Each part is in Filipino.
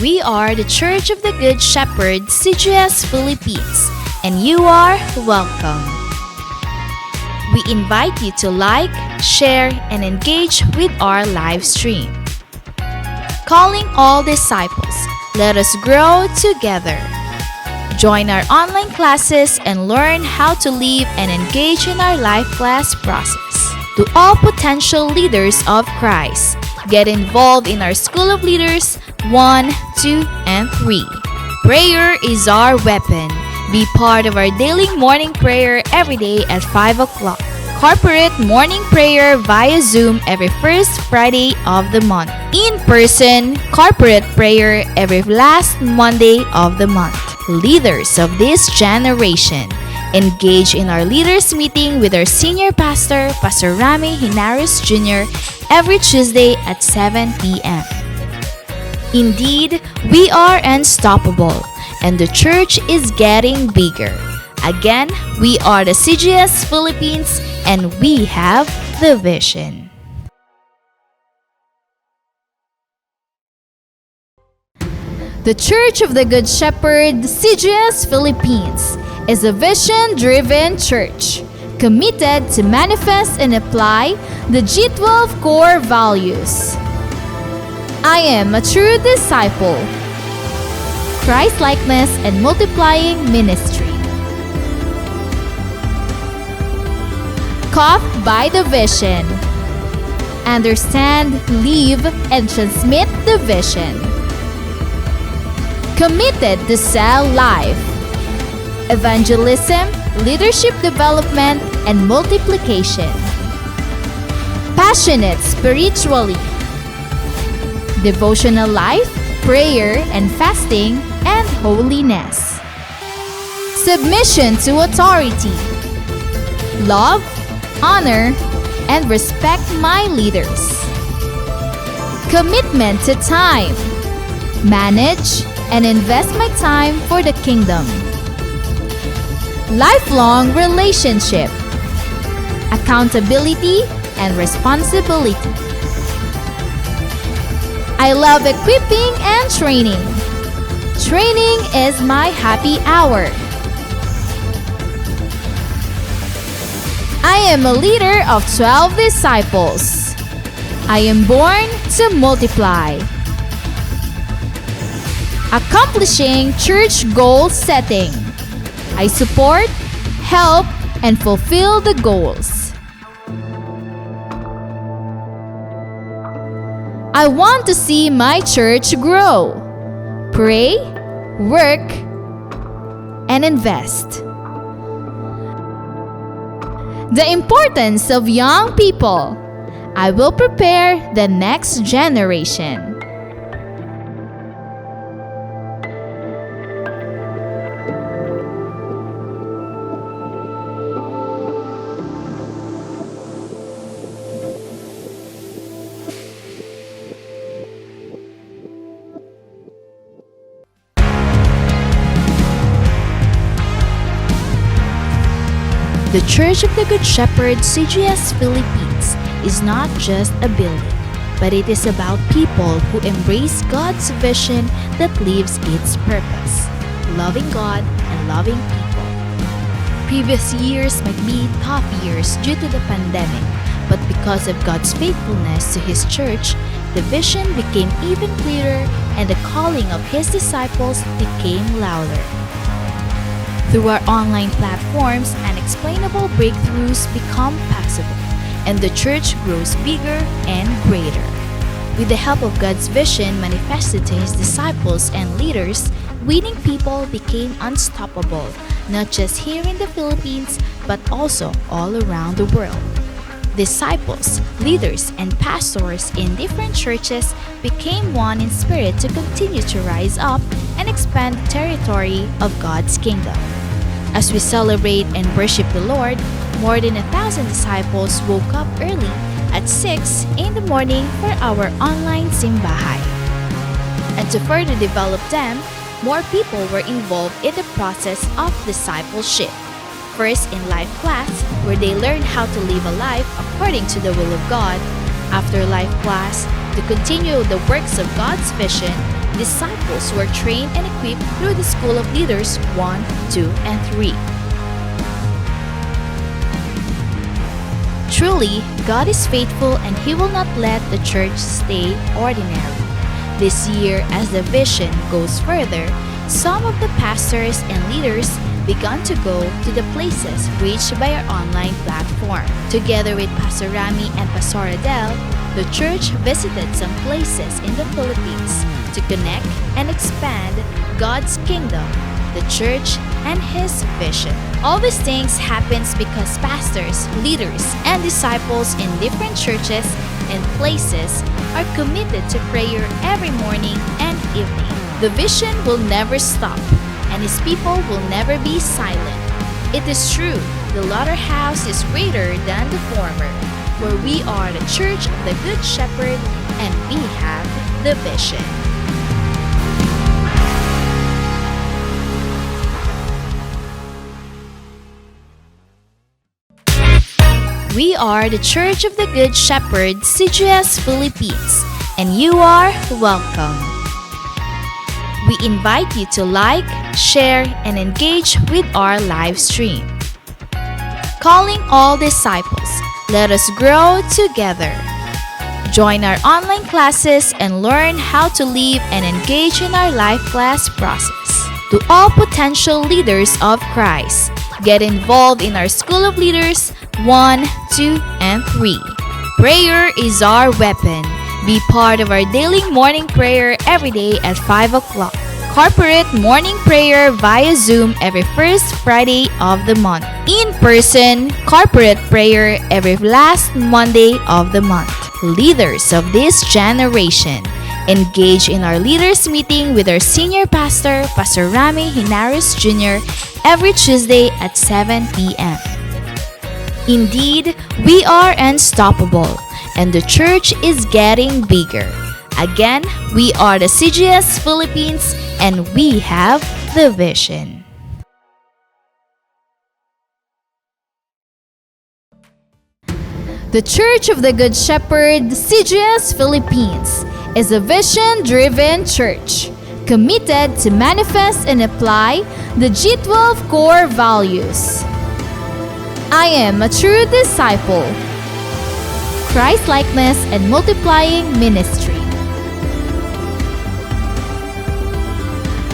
We are the Church of the Good Shepherd, CGS Philippines, and you are welcome. We invite you to like, share, and engage with our live stream. Calling all disciples, let us grow together. Join our online classes and learn how to live and engage in our life class process. To all potential leaders of Christ, get involved in our School of Leaders 1, 2, and 3. Prayer is our weapon. Be part of our daily morning prayer every day at 5 o'clock. Corporate morning prayer via Zoom every first Friday of the month. In-person corporate prayer every last Monday of the month. Leaders of this generation, engage in our leaders meeting with our senior pastor, Pastor Rami Hinares Jr., every Tuesday at 7 p.m. Indeed, we are unstoppable, and the church is getting bigger. Again, we are the CGS Philippines, and we have the vision. The Church of the Good Shepherd, CGS Philippines, is a vision-driven church committed to manifest and apply the G12 core values. I am a true disciple, Christ-likeness and multiplying ministry. Caught by the vision. Understand, live, and transmit the vision. Committed to sell life. Evangelism, leadership development, and multiplication. Passionate spiritually. Devotional life, prayer and fasting, and holiness. Submission to authority. Love, honor, and respect my leaders. Commitment to time. Manage and invest my time for the kingdom. Lifelong relationship. Accountability and responsibility. I love equipping and training. Training is my happy hour. I am a leader of 12 disciples. I am born to multiply. Accomplishing church goal setting. I support, help, and fulfill the goals. I want to see my church grow. Pray, work, and invest. The importance of young people. I will prepare the next generation. The Church of the Good Shepherd, CGS Philippines, is not just a building, but it is about people who embrace God's vision that lives its purpose, loving God and loving people. Previous years might be tough years due to the pandemic, but because of God's faithfulness to His church, the vision became even clearer and the calling of His disciples became louder. Through our online platforms, unexplainable breakthroughs become possible, and the church grows bigger and greater. With the help of God's vision manifested to His disciples and leaders, winning people became unstoppable, not just here in the Philippines, but also all around the world. Disciples, leaders, and pastors in different churches became one in spirit to continue to rise up and expand the territory of God's kingdom. As we celebrate and worship the Lord, more than 1,000 disciples woke up early at 6 in the morning for our online simbahay. And to further develop them, more people were involved in the process of discipleship. First in life class, where they learned how to live a life according to the will of God. After life class, To continue the works of God's vision, disciples were trained and equipped through the School of Leaders 1, 2, and 3. Truly, God is faithful and He will not let the church stay ordinary. This year, as the vision goes further, some of the pastors and leaders began to go to the places reached by our online platform. Together with Pastor Rami and Pastor Adele, the church visited some places in the Philippines to connect and expand God's kingdom, the church, and His vision. All these things happens because pastors, leaders, and disciples in different churches and places are committed to prayer every morning and evening. The vision will never stop, and His people will never be silent. It is true, the latter house is greater than the former, for we are the church of the Good Shepherd, and we have the vision. We are the Church of the Good Shepherd, CGS Philippines, and you are welcome. We invite you to like, share, and engage with our live stream. Calling all disciples, let us grow together. Join our online classes and learn how to live and engage in our life class process. To all potential leaders of Christ, get involved in our School of Leaders 1, 2, and 3. Prayer is our weapon. Be part of our daily morning prayer every day at 5 o'clock. Corporate morning prayer via Zoom every first Friday of the month. In-person corporate prayer every last Monday of the month. Leaders of this generation, engage in our leaders meeting with our senior pastor, Pastor Rami Hinares Jr., every Tuesday at 7 p.m. Indeed, we are unstoppable, and the church is getting bigger. Again, we are the CGS Philippines, and we have the vision. The Church of the Good Shepherd, CGS Philippines, is a vision-driven church committed to manifest and apply the G12 core values. I am a true disciple. Christ-likeness and multiplying ministry.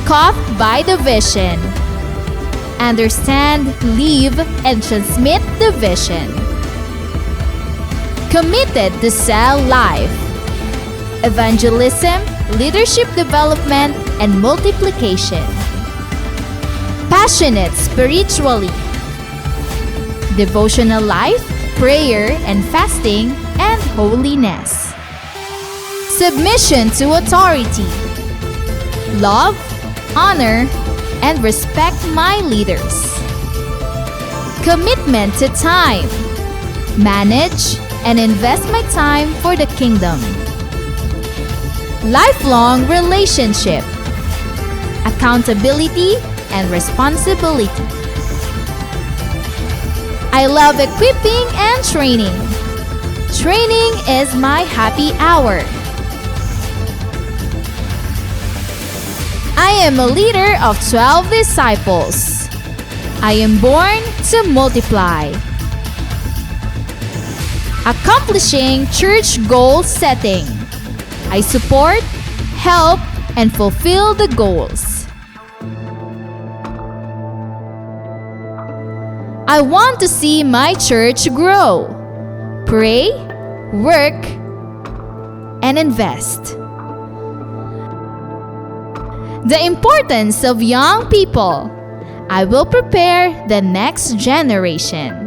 Caught by the vision. Understand, live, and transmit the vision. Committed to sell life. Evangelism, leadership development, and multiplication. Passionate spiritually. Devotional life, prayer and fasting, and holiness. Submission to authority. Love, honor, and respect my leaders. Commitment to time. Manage and invest my time for the kingdom. Lifelong relationship. Accountability and responsibility. I love equipping and training. Training is my happy hour. I am a leader of 12 disciples. I am born to multiply. Accomplishing church goal setting. I support, help, and fulfill the goals. I want to see my church grow. Pray, work, and invest. The importance of young people. I will prepare the next generation.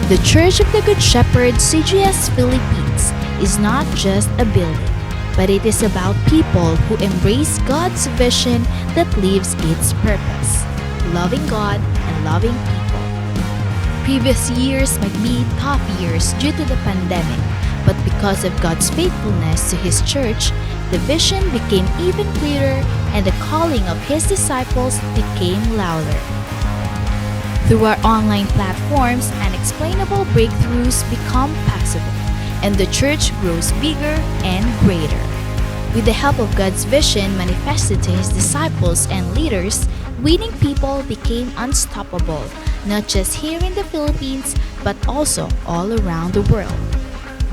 The Church of the Good Shepherd, CGS Philippines, is not just a building, but it is about people who embrace God's vision that lives its purpose, loving God and loving people. Previous years might be tough years due to the pandemic, but because of God's faithfulness to His church, the vision became even clearer and the calling of His disciples became louder. Through our online platforms, unexplainable breakthroughs become possible, and the church grows bigger and greater. With the help of God's vision manifested to His disciples and leaders, winning people became unstoppable, not just here in the Philippines, but also all around the world.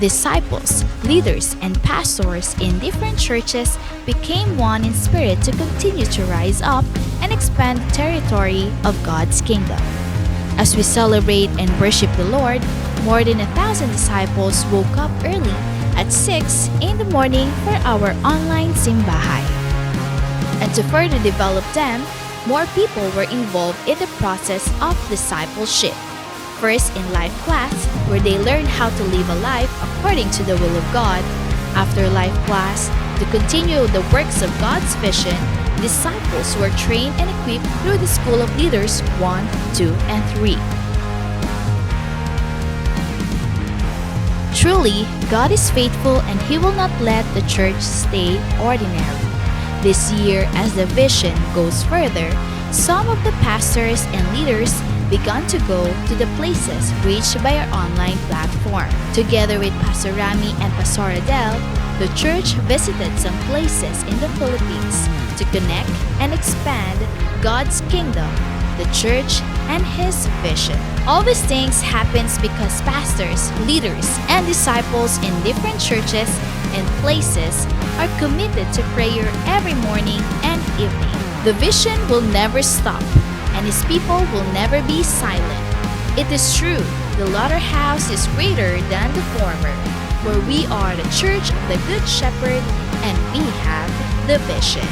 Disciples, leaders, and pastors in different churches became one in spirit to continue to rise up and expand the territory of God's kingdom. As we celebrate and worship the Lord, more than 1,000 disciples woke up early at 6 in the morning for our online simbahay. And to further develop them, more people were involved in the process of discipleship. First in life class, where they learned how to live a life according to the will of God. After life class, to continue the works of God's vision, disciples were trained and equipped through the School of Leaders 1, 2, and 3. Truly, God is faithful and He will not let the church stay ordinary. This year, as the vision goes further, some of the pastors and leaders began to go to the places reached by our online platform. Together with Pastor Rami and Pastor Adele, the church visited some places in the Philippines to connect and expand God's kingdom, the church, and His vision. All these things happens because pastors, leaders, and disciples in different churches and places are committed to prayer every morning and evening. The vision will never stop, and His people will never be silent. It is true, the latter house is greater than the former, where we are the church of the Good Shepherd and we have the vision.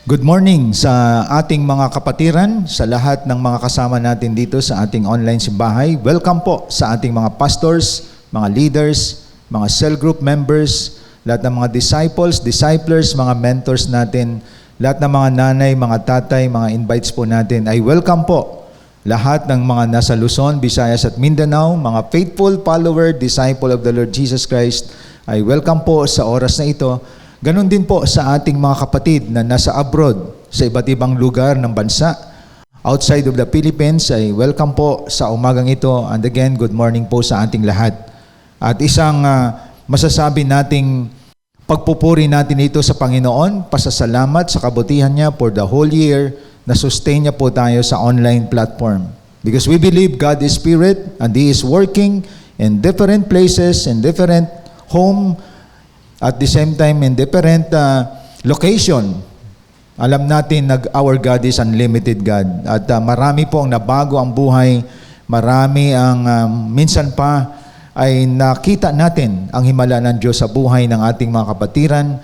Good morning sa ating mga kapatiran, sa lahat ng mga kasama natin dito sa ating online simbahay. Welcome po sa ating mga pastors, mga leaders, mga cell group members, lahat ng mga disciples, disciplers, mga mentors natin, lahat ng mga nanay, mga tatay, mga invites po natin ay welcome po. Lahat ng mga nasa Luzon, Visayas at Mindanao, mga faithful follower, disciple of the Lord Jesus Christ ay welcome po sa oras na ito. Ganon din po sa ating mga kapatid na nasa abroad, sa iba't ibang lugar ng bansa, outside of the Philippines, ay welcome po sa umagang ito. And again, good morning po sa ating lahat. At isang masasabi nating pagpupuri natin ito sa Panginoon, pasasalamat sa kabutihan niya for the whole year na sustain niya po tayo sa online platform. Because we believe God is Spirit and He is working in different places, in different home, at the same time in different location. Alam natin our God is unlimited God. At marami po ang nabago ang buhay. Marami ang minsan pa ay nakita natin ang himala ng Diyos sa buhay ng ating mga kapatiran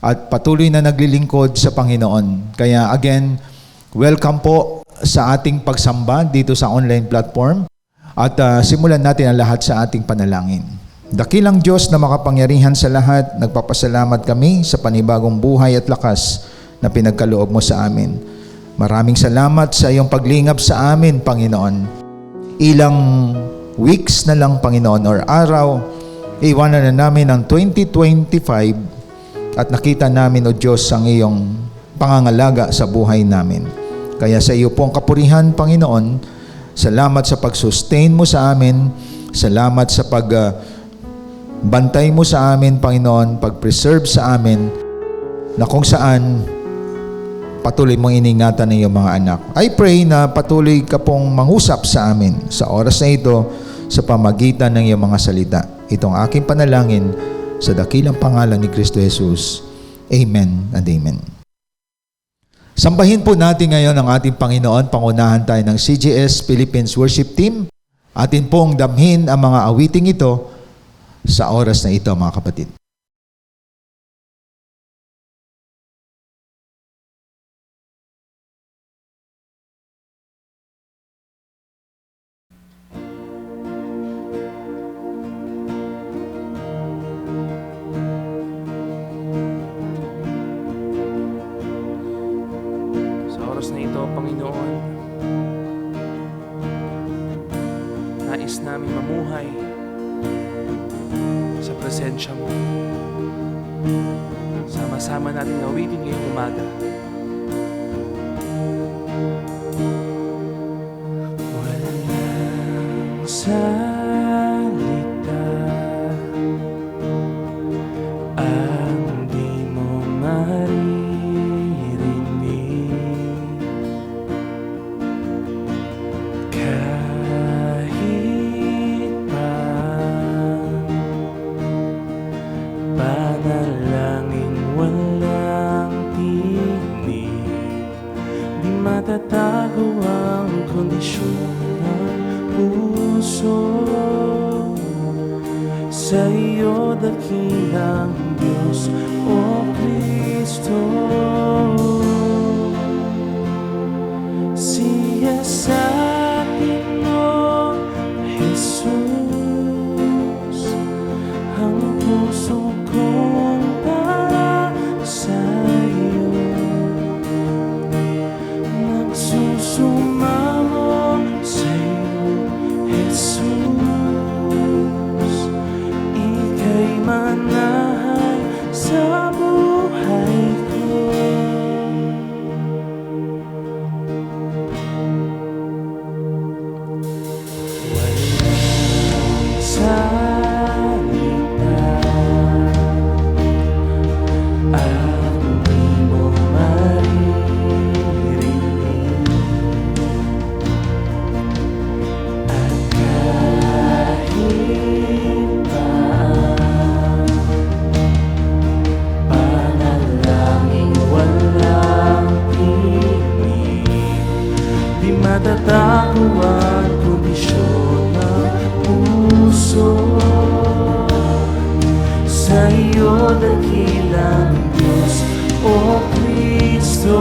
at patuloy na naglilingkod sa Panginoon. Kaya again, welcome po sa ating pagsamba dito sa online platform. At simulan natin ang lahat sa ating panalangin. Dakilang Diyos na makapangyarihan sa lahat, nagpapasalamat kami sa panibagong buhay at lakas na pinagkaloob mo sa amin. Maraming salamat sa iyong paglingap sa amin, Panginoon. Ilang weeks na lang, Panginoon, or araw, iwanan na namin ang 2025 at nakita namin, O Diyos, ang iyong pangangalaga sa buhay namin. Kaya sa iyo pong kapurihan, Panginoon, salamat sa pag-sustain mo sa amin, salamat sa bantay mo sa amin, Panginoon, pag-preserve sa amin, na kung saan patuloy mong iningatan ng iyong mga anak. I pray na patuloy ka pong mangusap sa amin sa oras na ito sa pamagitan ng iyong mga salita. Itong aking panalangin sa dakilang pangalan ni Kristo Jesus. Amen and amen. Sambahin po natin ngayon ang ating Panginoon. Pangunahan tayo ng CGS Philippines Worship Team. Atin pong damhin ang mga awiting ito sa oras na ito, mga kapatid. Sa oras na ito, Panginoon, nais namin mamuhay sa presensya mo. Sama-sama natin awitin ngayong umaga. Walang salita ang di mo maririnig, kahit pa panalangin walang tinig, di matatago ang kondisyon ng puso. Sa iyo dakilang Diyos, O Kristo, siya sa atin, O Jesus, ang puso kong para sa iyo, nagsusumamo sa iyo, Jesus. Ika'y manahan sa buhay ko. Walang salita ang di mo maririnig, at kahit pa panalangin walang tinig, di matatago ang kondisyon ng puso. Sa iyo dakilang Diyos, O Kristo, Kristo.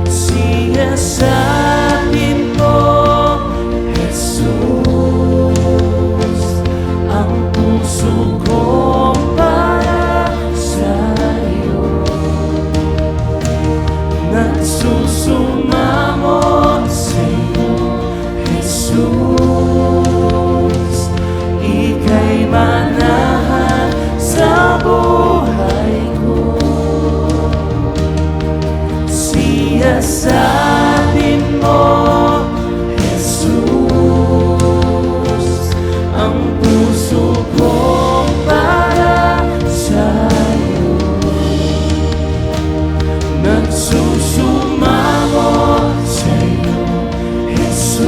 Sinasabin mo, Jesus, ang puso ko para sa'yo. Nagsusumamo sa'yo, Jesus. Ika'y manahan sa buhay ko. Siyasabin mo, Jesus, ang puso ko para sa'yo. Nagsusumamo sa'yo, Jesus.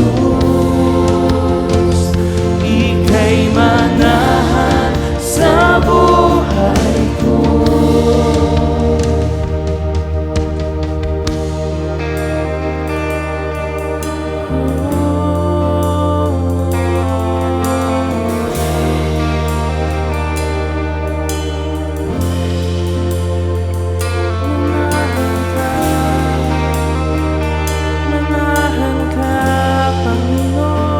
Ika'y manahan sa buhay ko. Manahan ka, Panginoon.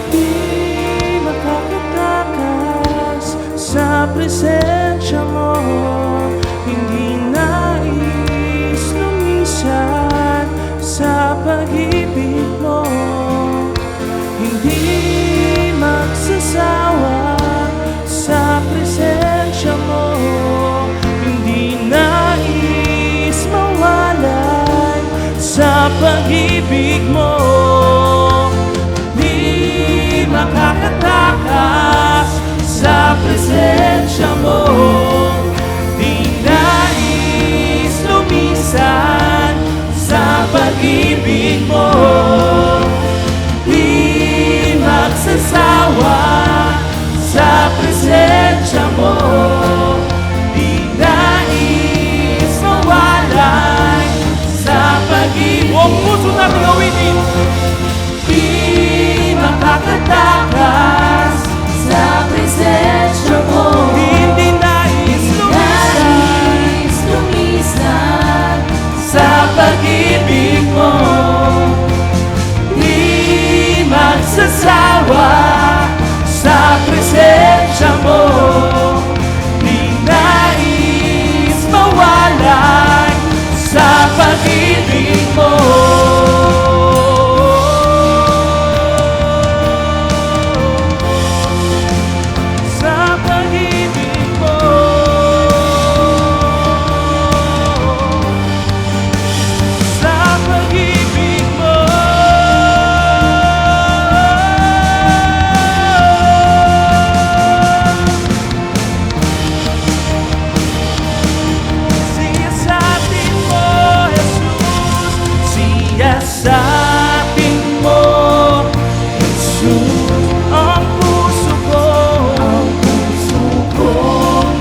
Di makakatakas sa presensya mo, hindi nais lumisan sa pag-ibig mo, hindi magsasawa sa presensya mo, hindi nais mawalan sa pag-ibig mo. Di makakatakas sa presensya mo, di nais lumisan sa pag-ibig mo, di magsasawa sa presensya mo, di nais mawalan sa pag-ibig mo. Buong puso natin gawin. Di makakatakas sa presensya mo, hindi nais lumisan sa pag-ibig mo, di magsasawa sa presensya mo, di nais mawalan sa pag-ibig mo. Sa pag-ibig mo, sa pag-ibig mo. Siyasabin mo, Jesus. Siyasabin mo, Jesus, ang puso ko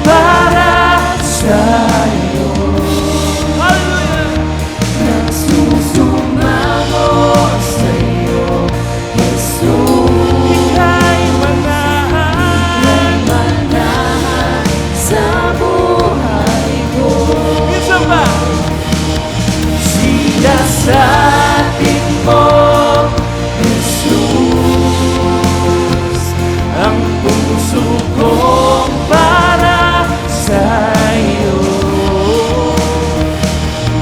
para sa'yo. Hallelujah! Nagsusumamo sa'yo, Jesus. Ika'y manahan sa buhay ko. Minsan ba? Siyasabin mo, Jesus, ang puso ko para sa'yo.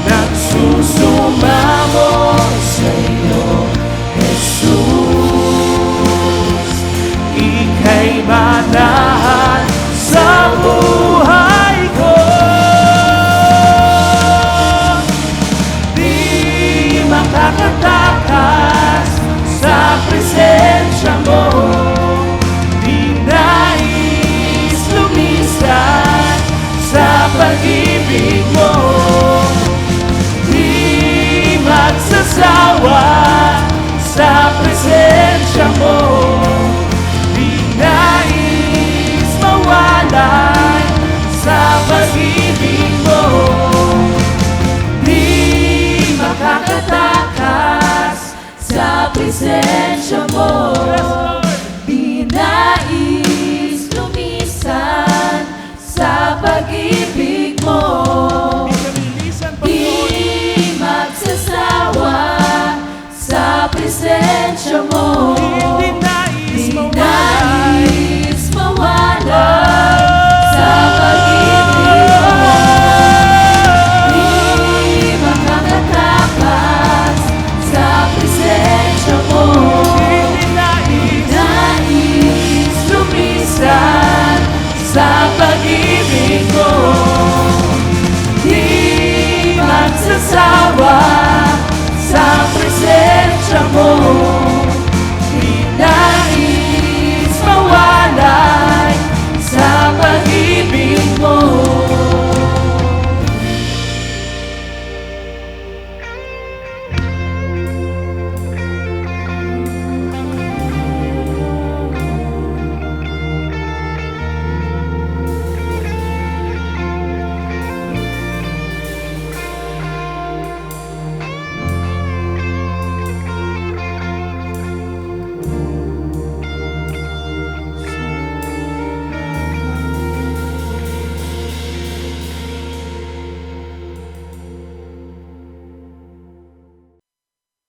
Nagsusumamo sa'yo, Jesus. Ika'y manahan sa buhay ko. Di makakatakas sa presensya mo, di nais lumisan sa pag-ibig mo, di magsasawa sa presensya mo, di nais mawalan sa pag-ibig mo, di makakatakas presensya mo. Di nais lumisan sa pag-ibig mo. Di magsasawa sa presensya mo. Di nais mawala sa pag-ibig mo. Di makakatakas sa presensya mo. Di nais lumisan sa pag-ibig mo. Di magsasawa sa presensya mo. Di nais mawalay sa pag-ibig mo.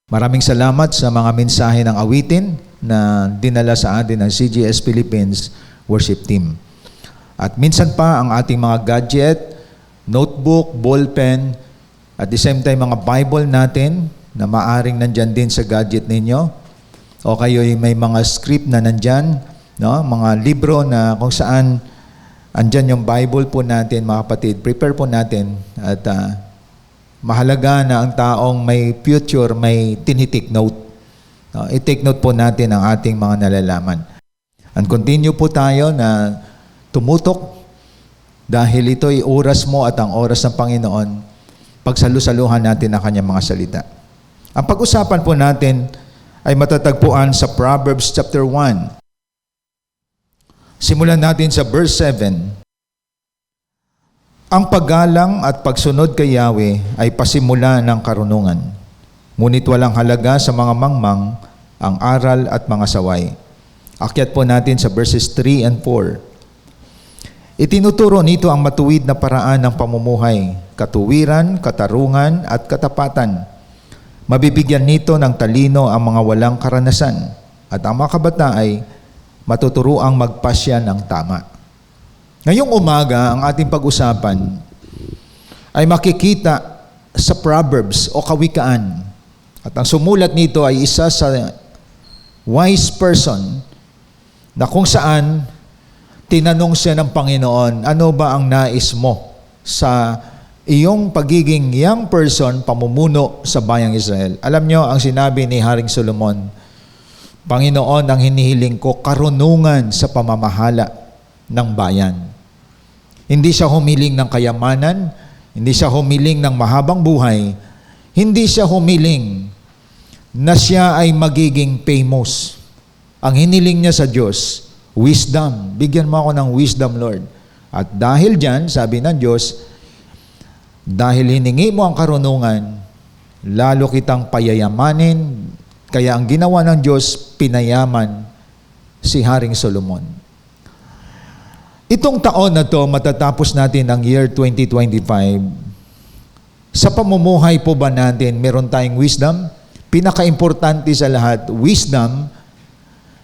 Maraming salamat sa mga mensahe ng awitin na dinala sa atin ng CGS Philippines worship team. At minsan pa ang ating mga gadget, notebook, ballpen, at the same time mga Bible natin na maaring nandyan din sa gadget ninyo. O kayo may mga script na nandyan, no? Mga libro na kung saan andyan yung Bible po natin, mga kapatid. Prepare po natin at mahalaga na ang taong may future, may tinitik note. I-take note po natin ang ating mga nalalaman. And continue po tayo na tumutok dahil ito ay oras mo at ang oras ng Panginoon pagsalusaluhan natin ang kanyang mga salita. Ang pag-usapan po natin ay matatagpuan sa Proverbs chapter 1. Simulan natin sa verse 7. Ang paggalang at pagsunod kay Yahweh ay pasimula ng karunungan. Ngunit walang halaga sa mga mangmang ang aral at mga saway. Akyat po natin sa verses 3 and 4. Itinuturo nito ang matuwid na paraan ng pamumuhay, katuwiran, katarungan at katapatan. Mabibigyan nito ng talino ang mga walang karanasan at ang mga kabata ay matuturuang magpasya ng tama. Ngayong umaga, ang ating pag-usapan ay makikita sa Proverbs o kawikaan. At ang sumulat nito ay isa sa wise person na kung saan tinanong siya ng Panginoon, ano ba ang nais mo sa iyong pagiging young person, pamumuno sa bayang Israel? Alam nyo, ang sinabi ni Haring Solomon, Panginoon, ang hinihiling ko, karunungan sa pamamahala ng bayan. Hindi siya humiling ng kayamanan, hindi siya humiling ng mahabang buhay, hindi siya humiling na siya ay magiging famous. Ang hiniling niya sa Diyos, wisdom. Bigyan mo ako ng wisdom, Lord. At dahil dyan, sabi ng Diyos, dahil hiningi mo ang karunungan, lalo kitang payayamanin. Kaya ang ginawa ng Diyos, pinayaman si Haring Solomon. Itong taon na to, matatapos natin ang year 2025. Sa pamumuhay po ba natin, meron tayong wisdom? Pinaka-importante sa lahat, wisdom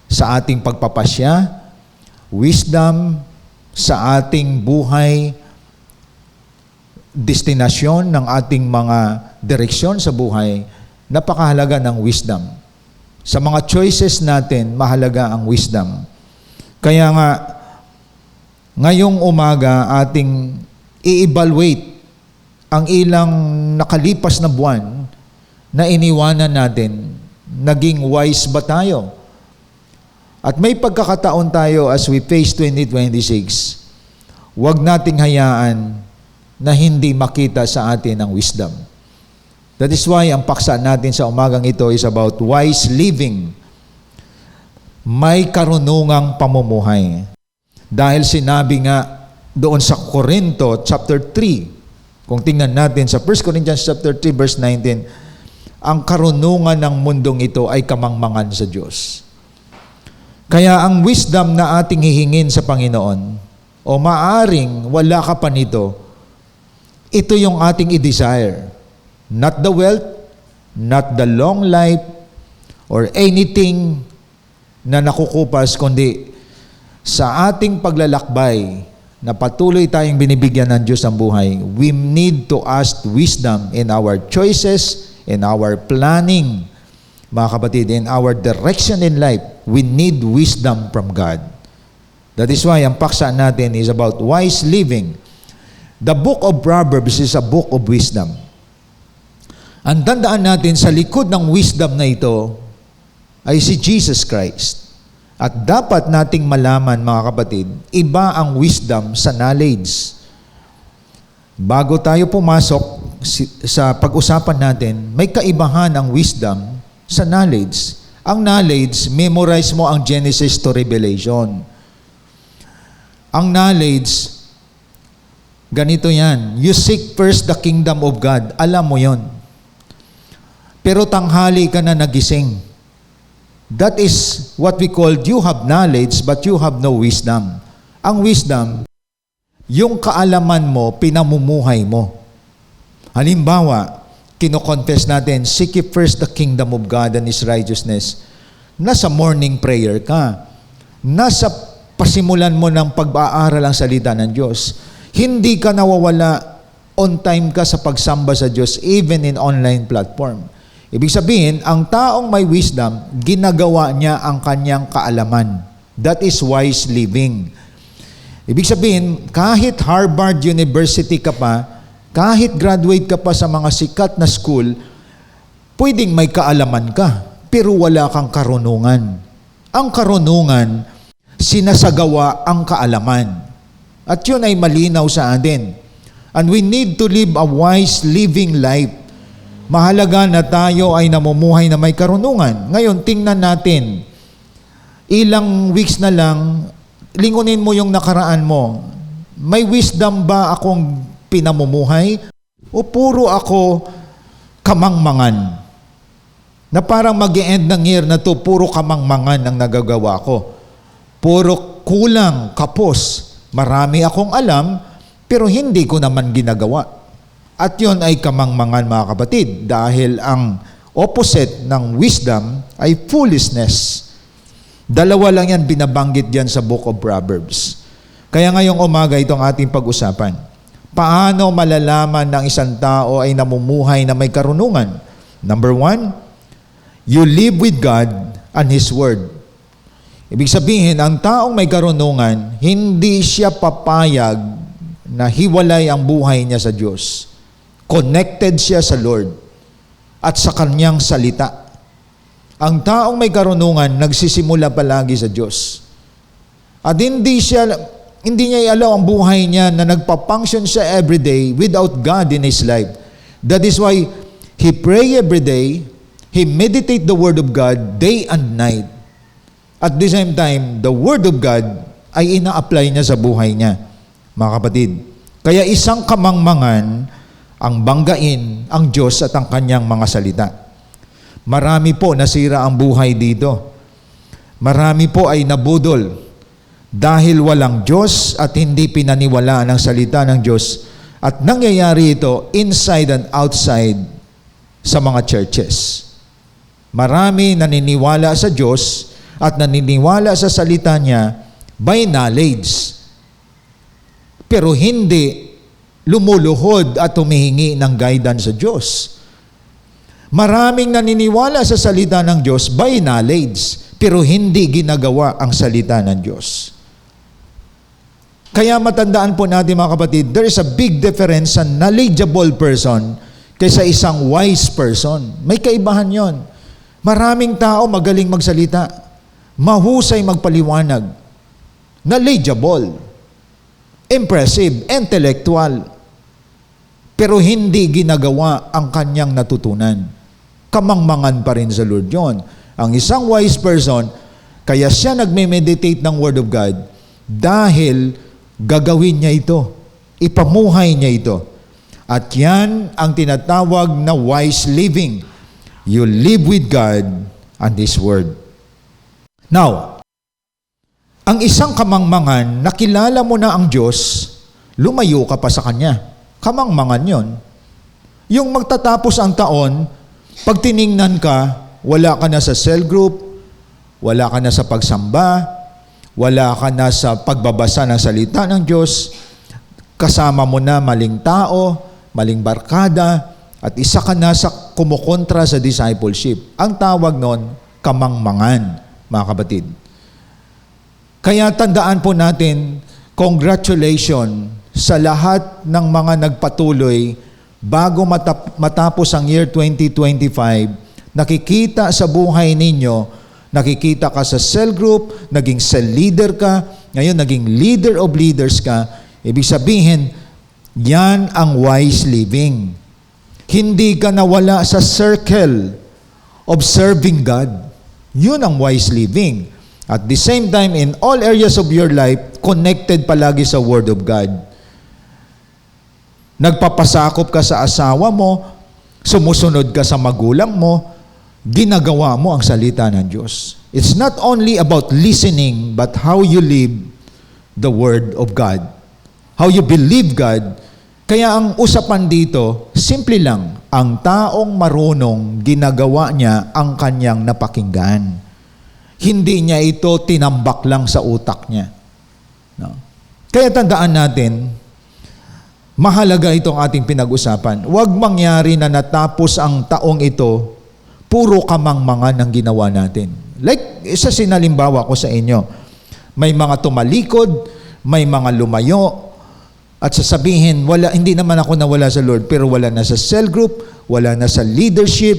sa ating pagpapasya, wisdom sa ating buhay, destinasyon ng ating mga direksyon sa buhay. Napakahalaga ng wisdom. Sa mga choices natin, mahalaga ang wisdom. Kaya nga, ngayong umaga, ating i-evaluate ang ilang nakalipas na buwan na iniwanan natin. Naging wise ba tayo? At may pagkakataon tayo as we face 2026, huwag nating hayaan na hindi makita sa atin ang wisdom. That is why ang paksa natin sa umagang ito is about wise living. May karunungang pamumuhay. Dahil sinabi nga doon sa Corinto chapter 3, kung tingnan natin sa 1 Corinthians chapter 3 verse 19, ang karunungan ng mundong ito ay kamangmangan sa Diyos. Kaya ang wisdom na ating hihingin sa Panginoon, o maaring wala ka pa nito, ito yung ating i-desire. Not the wealth, not the long life, or anything na nakukupas, kundi sa ating paglalakbay na patuloy tayong binibigyan ng Diyos ng buhay, we need to ask wisdom in our choices, in our planning, mga kapatid, in our direction in life. We need wisdom from God. That is why ang paksa natin is about wise living. The book of Proverbs is a book of wisdom. Ang tandaan natin sa likod ng wisdom na ito ay si Jesus Christ. At dapat nating malaman, mga kapatid, iba ang wisdom sa knowledge. Bago tayo pumasok sa pag-usapan natin, may kaibahan ang wisdom sa knowledge. Ang knowledge, memorize mo ang Genesis to Revelation. Ang knowledge, ganito yan. You seek first the kingdom of God. Alam mo yon. Pero tanghali ka na nagising. That is what we call, you have knowledge but you have no wisdom. Ang wisdom, yung kaalaman mo, pinamumuhay mo. Halimbawa, kino-confess natin, seek ye first the kingdom of God and His righteousness. Nasa morning prayer ka. Nasa pasimulan mo ng pag-aaral ang salita ng Diyos. Hindi ka nawawala, on time ka sa pagsamba sa Diyos, even in online platform. Ibig sabihin, ang taong may wisdom, ginagawa niya ang kanyang kaalaman. That is wise living. Ibig sabihin, kahit Harvard University ka pa, kahit graduate ka pa sa mga sikat na school, pwedeng may kaalaman ka, pero wala kang karunungan. Ang karunungan, sinasagawa ang kaalaman. At yun ay malinaw sa atin. And we need to live a wise living life. Mahalaga na tayo ay namumuhay na may karunungan. Ngayon, tingnan natin. Ilang weeks na lang, lingunin mo yung nakaraan mo. May wisdom ba akong pinamumuhay? O puro ako kamangmangan? Na parang mag-e-end ng year na to, puro kamangmangan ang nagagawa ko. Puro kulang, kapos. Marami akong alam, pero hindi ko naman ginagawa. At yun ay kamangmangan, mga kapatid, dahil ang opposite ng wisdom ay foolishness. Dalawa lang yan binabanggit diyan sa book of Proverbs. Kaya ngayong umaga itong ating pag-usapan. Paano malalaman ng isang tao ay namumuhay na may karunungan? Number 1, you live with God and His Word. Ibig sabihin, ang taong may karunungan, hindi siya papayag na hiwalay ang buhay niya sa Diyos. Connected siya sa Lord at sa Kanyang salita. Ang taong may karunungan, nagsisimula palagi sa Diyos. At hindi niya ialaw ang buhay niya na nagpa-function siya everyday without God in his life. That is why he pray every day, he meditate the Word of God day and night. At the same time, the Word of God ay ina-apply niya sa buhay niya, mga kapatid. Kaya isang kamangmangan ang banggain ang Diyos at ang Kanyang mga salita. Marami po nasira ang buhay dito. Marami po ay nabudol dahil walang Diyos at hindi pinaniwalaan ang salita ng Diyos. At nangyayari ito inside and outside sa mga churches. Marami naniniwala sa Diyos at naniniwala sa salita niya by knowledge. Pero hindi lumuluhod at humihingi ng guidance sa Diyos. Maraming naniniwala sa salita ng Diyos by knowledge, pero hindi ginagawa ang salita ng Diyos. Kaya matandaan po natin, mga kapatid, there is a big difference sa knowledgeable person kaysa isang wise person. May kaibahan yon. Maraming tao magaling magsalita, mahusay magpaliwanag, knowledgeable, impressive, intellectual, pero hindi ginagawa ang kanyang natutunan. Kamangmangan pa rin sa Lord yun. Ang isang wise person, kaya siya nagme-meditate ng Word of God dahil gagawin niya ito, ipamuhay niya ito. At yan ang tinatawag na wise living. You live with God and His Word. Now, ang isang kamangmangan, nakilala mo na ang Diyos, lumayo ka pa sa Kanya. Kamangmangan yon. Yung magtatapos ang taon, pag tiningnan ka, wala ka na sa cell group, wala ka na sa pagsamba, wala ka na sa pagbabasa ng salita ng Diyos, kasama mo na maling tao, maling barkada, at isa ka na sa kumukontra sa discipleship. Ang tawag nun, kamangmangan, mga kapatid. Kaya tandaan po natin, congratulations sa lahat ng mga nagpatuloy bago matapos ang year 2025, nakikita sa buhay ninyo, nakikita ka sa cell group, naging cell leader ka, ngayon naging leader of leaders ka. Ibig sabihin, yan ang wise living. Hindi ka nawala sa circle of serving God. Yun ang wise living. At the same time, in all areas of your life, connected palagi sa Word of God. Nagpapasakop ka sa asawa mo, sumusunod ka sa magulang mo, ginagawa mo ang salita ng Diyos. It's not only about listening, but how you live the Word of God. How you believe God. Kaya ang usapan dito, simple lang, ang taong marunong, ginagawa niya ang kanyang napakinggan. Hindi niya ito tinambak lang sa utak niya. No? Kaya tandaan natin, mahalaga itong ating pinag-usapan. Huwag mangyari na natapos ang taong ito, puro kamangmangan ang ginawa natin. Like, isa sinalimbawa ko sa inyo, may mga tumalikod, may mga lumayo, at sasabihin, hindi naman ako nawala sa Lord, pero wala na sa cell group, wala na sa leadership,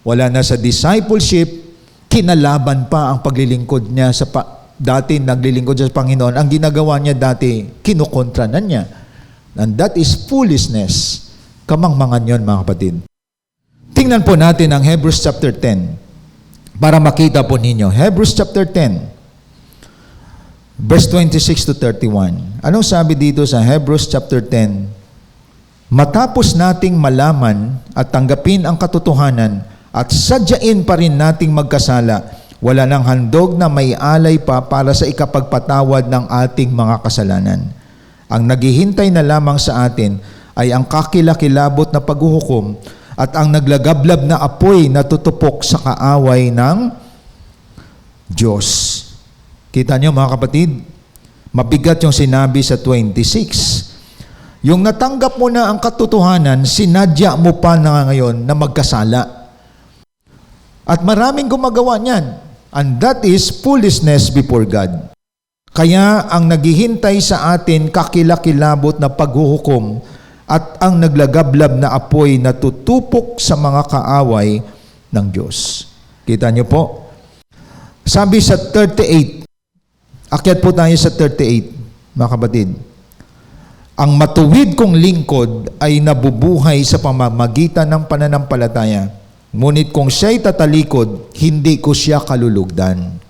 wala na sa discipleship, kinalaban pa ang paglilingkod niya dati naglilingkod siya sa Panginoon. Ang ginagawa niya dati, kinukontra na niya. And that is foolishness. Kamangmangan yon, mga kapatid. Tingnan po natin ang Hebrews chapter 10 para makita po ninyo. Hebrews chapter 10, verse 26 to 31. Anong sabi dito sa Hebrews chapter 10? Matapos nating malaman at tanggapin ang katotohanan at sadyain pa rin nating magkasala, wala nang handog na may alay pa para sa ikapagpatawad ng ating mga kasalanan. Ang naghihintay na lamang sa atin ay ang kakilakilabot na paghuhukom at ang naglagablab na apoy na tutupok sa kaaway ng Diyos. Kita niyo, mga kapatid, mabigat yung sinabi sa 26. Yung natanggap mo na ang katotohanan, sinadya mo pa na ngayon na magkasala. At maraming gumagawa niyan. And that is foolishness before God. Kaya ang naghihintay sa atin kakilakilabot na paghuhukom at ang naglagablab na apoy na tutupok sa mga kaaway ng Diyos. Kita niyo po? Sabi sa 38, akyat po tayo sa 38, mga kapatid. Ang matuwid kong lingkod ay nabubuhay sa pamamagitan ng pananampalataya. Ngunit kung siya'y tatalikod, hindi ko siya kalulugdan.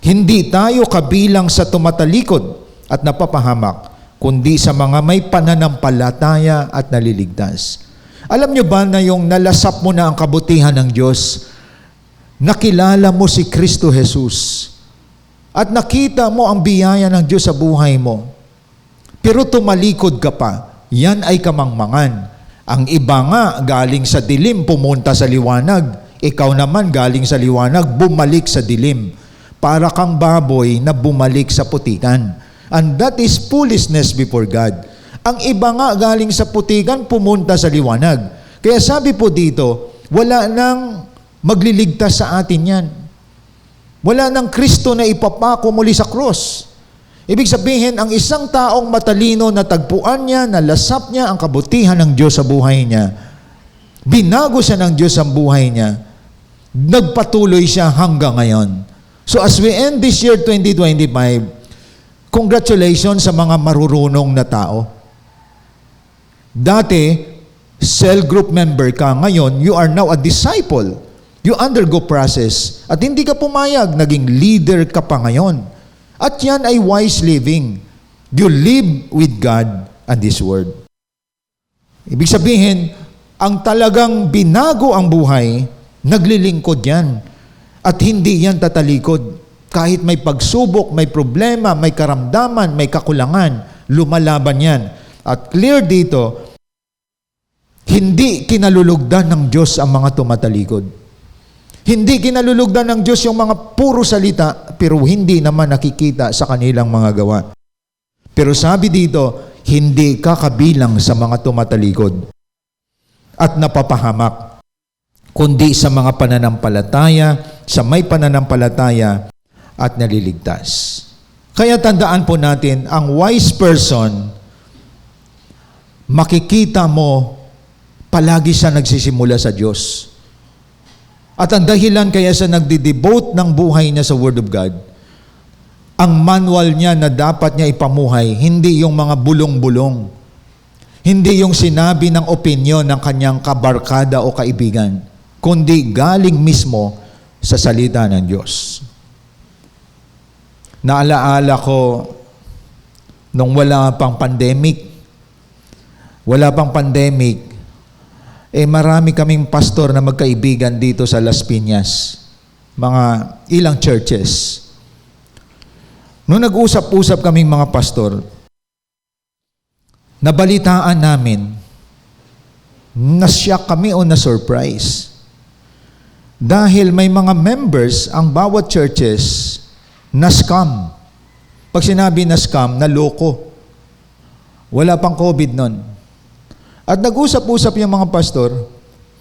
Hindi tayo kabilang sa tumatalikod at napapahamak, kundi sa mga may pananampalataya at naliligtas. Alam niyo ba na yung nalasap mo na ang kabutihan ng Diyos, nakilala mo si Kristo Jesus, at nakita mo ang biyaya ng Diyos sa buhay mo, pero tumalikod ka pa, yan ay kamangmangan. Ang iba nga galing sa dilim pumunta sa liwanag. Ikaw naman galing sa liwanag bumalik sa dilim. Para kang baboy na bumalik sa putikan. And that is foolishness before God. Ang iba nga galing sa putikan pumunta sa liwanag. Kaya sabi po dito, wala nang magliligtas sa atin yan. Wala nang Kristo na ipapako muli sa cross. Ibig sabihin, ang isang taong matalino na tagpuan niya, nalasap niya ang kabutihan ng Diyos sa buhay niya, binago siya ng Diyos ang buhay niya, nagpatuloy siya hanggang ngayon. So as we end this year 2025, congratulations sa mga marurunong na tao. Dati, cell group member ka, ngayon, you are now a disciple. You undergo process. At hindi ka pumayag, naging leader ka pa ngayon. At yan ay wise living. You live with God and His Word. Ibig sabihin, ang talagang binago ang buhay, naglilingkod yan. At hindi yan tatalikod. Kahit may pagsubok, may problema, may karamdaman, may kakulangan, lumalaban yan. At clear dito, hindi kinalulugdan ng Diyos ang mga tumatalikod. Hindi kinalulugdan ng Diyos yung mga puro salita, pero hindi naman nakikita sa kanilang mga gawa. Pero sabi dito, hindi ka kabilang sa mga tumatalikod at napapahamak, kundi sa mga pananampalataya, sa may pananampalataya at naliligtas. Kaya tandaan po natin, ang wise person, makikita mo, palagi siya nagsisimula sa Diyos. At ang dahilan kaya sa nagdi-devote ng buhay niya sa Word of God, ang manual niya na dapat niya ipamuhay, hindi yung mga bulong-bulong, hindi yung sinabi ng opinyon ng kanyang kabarkada o kaibigan, kundi galing mismo sa salita ng Diyos. Naalaala ko, nung wala pang pandemic, marami kaming pastor na magkaibigan dito sa Las Piñas. Mga ilang churches. Noong nag-usap-usap kaming mga pastor, nabalitaan namin, nasyak kami o na-surprise. Dahil may mga members ang bawat churches na scam. Pag sinabi na scam, naloko. Wala pang COVID nun. At nag-usap-usap yung mga pastor,